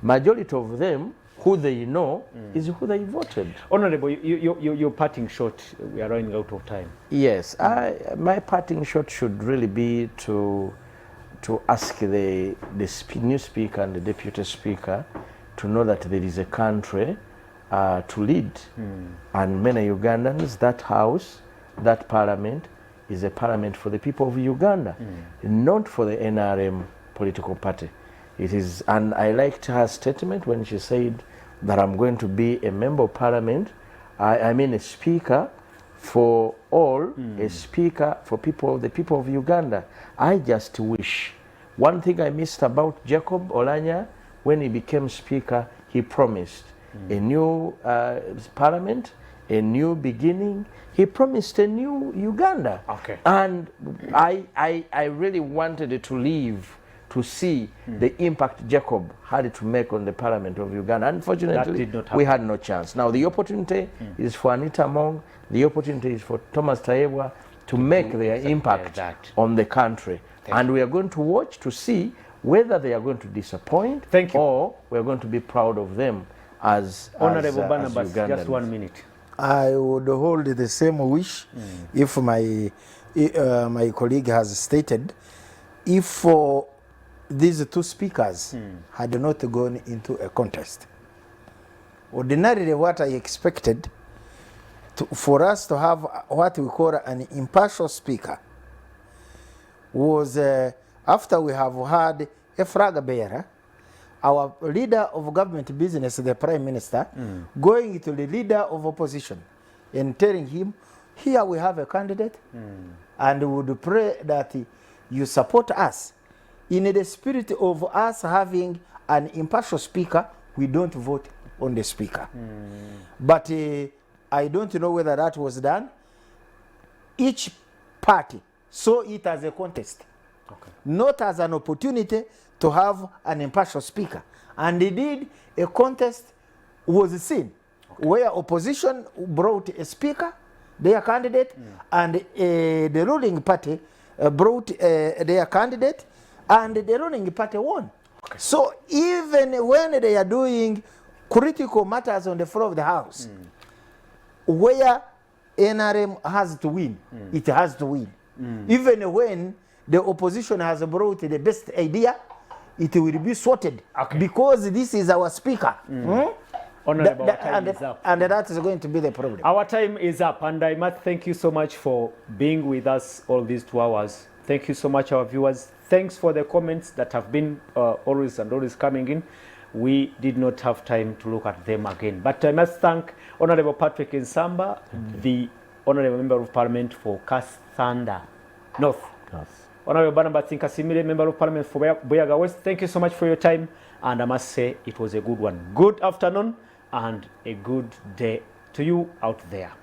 Majority of them, who they know, is who they voted. Honorable, you're parting short. We are running out of time. Yes, my parting shot should really be to ask the new speaker and the deputy speaker to know that there is a country to lead. And many Ugandans, that house, that parliament, is a parliament for the people of Uganda, not for the NRM political party. It is, and I liked her statement when she said that I'm going to be a member of parliament, I mean a speaker for all, a speaker for the people of Uganda. I just wish, one thing I missed about Jacob Oulanyah, when he became speaker, he promised a new parliament, a new beginning. He promised a new Uganda. Okay. And I really wanted to leave to see the impact Jacob had to make on the Parliament of Uganda. Unfortunately, we had no chance. Now the opportunity is for Anita Mong, the opportunity is for Thomas Tayebwa to make their impact on the country. And we are going to watch to see whether they are going to disappoint or we are going to be proud of them as Honorable Barnabas, Ugandans. just 1 minute. I would hold the same wish if my colleague has stated, if these two speakers had not gone into a contest. Ordinarily, what I expected for us to have what we call an impartial speaker was after we have had a flag bearer, our leader of government business, the Prime Minister, going to the leader of opposition and telling him, here we have a candidate and we would pray that you support us. In the spirit of us having an impartial speaker, we don't vote on the speaker. But I don't know whether that was done. Each party saw it as a contest, not as an opportunity to have an impartial speaker. And indeed, a contest was seen where opposition brought a speaker, their candidate, and the ruling party brought their candidate, and the ruling party won. So even when they are doing critical matters on the floor of the House, where NRM has to win, it has to win. Even when the opposition has brought the best idea, it will be sorted because this is our speaker. Honorable, our time is up. And that is going to be the problem. Our time is up, and I must thank you so much for being with us all these 2 hours. Thank you so much, our viewers. Thanks for the comments that have been always coming in. We did not have time to look at them again. But I must thank Honorable Patrick Nsamba, the Honorable Member of Parliament for Kasanda North. Honorable Barnabas Nkasimire, Member of Parliament for Buyaga West. Thank you so much for your time, and I must say it was a good one. Good afternoon and a good day to you out there.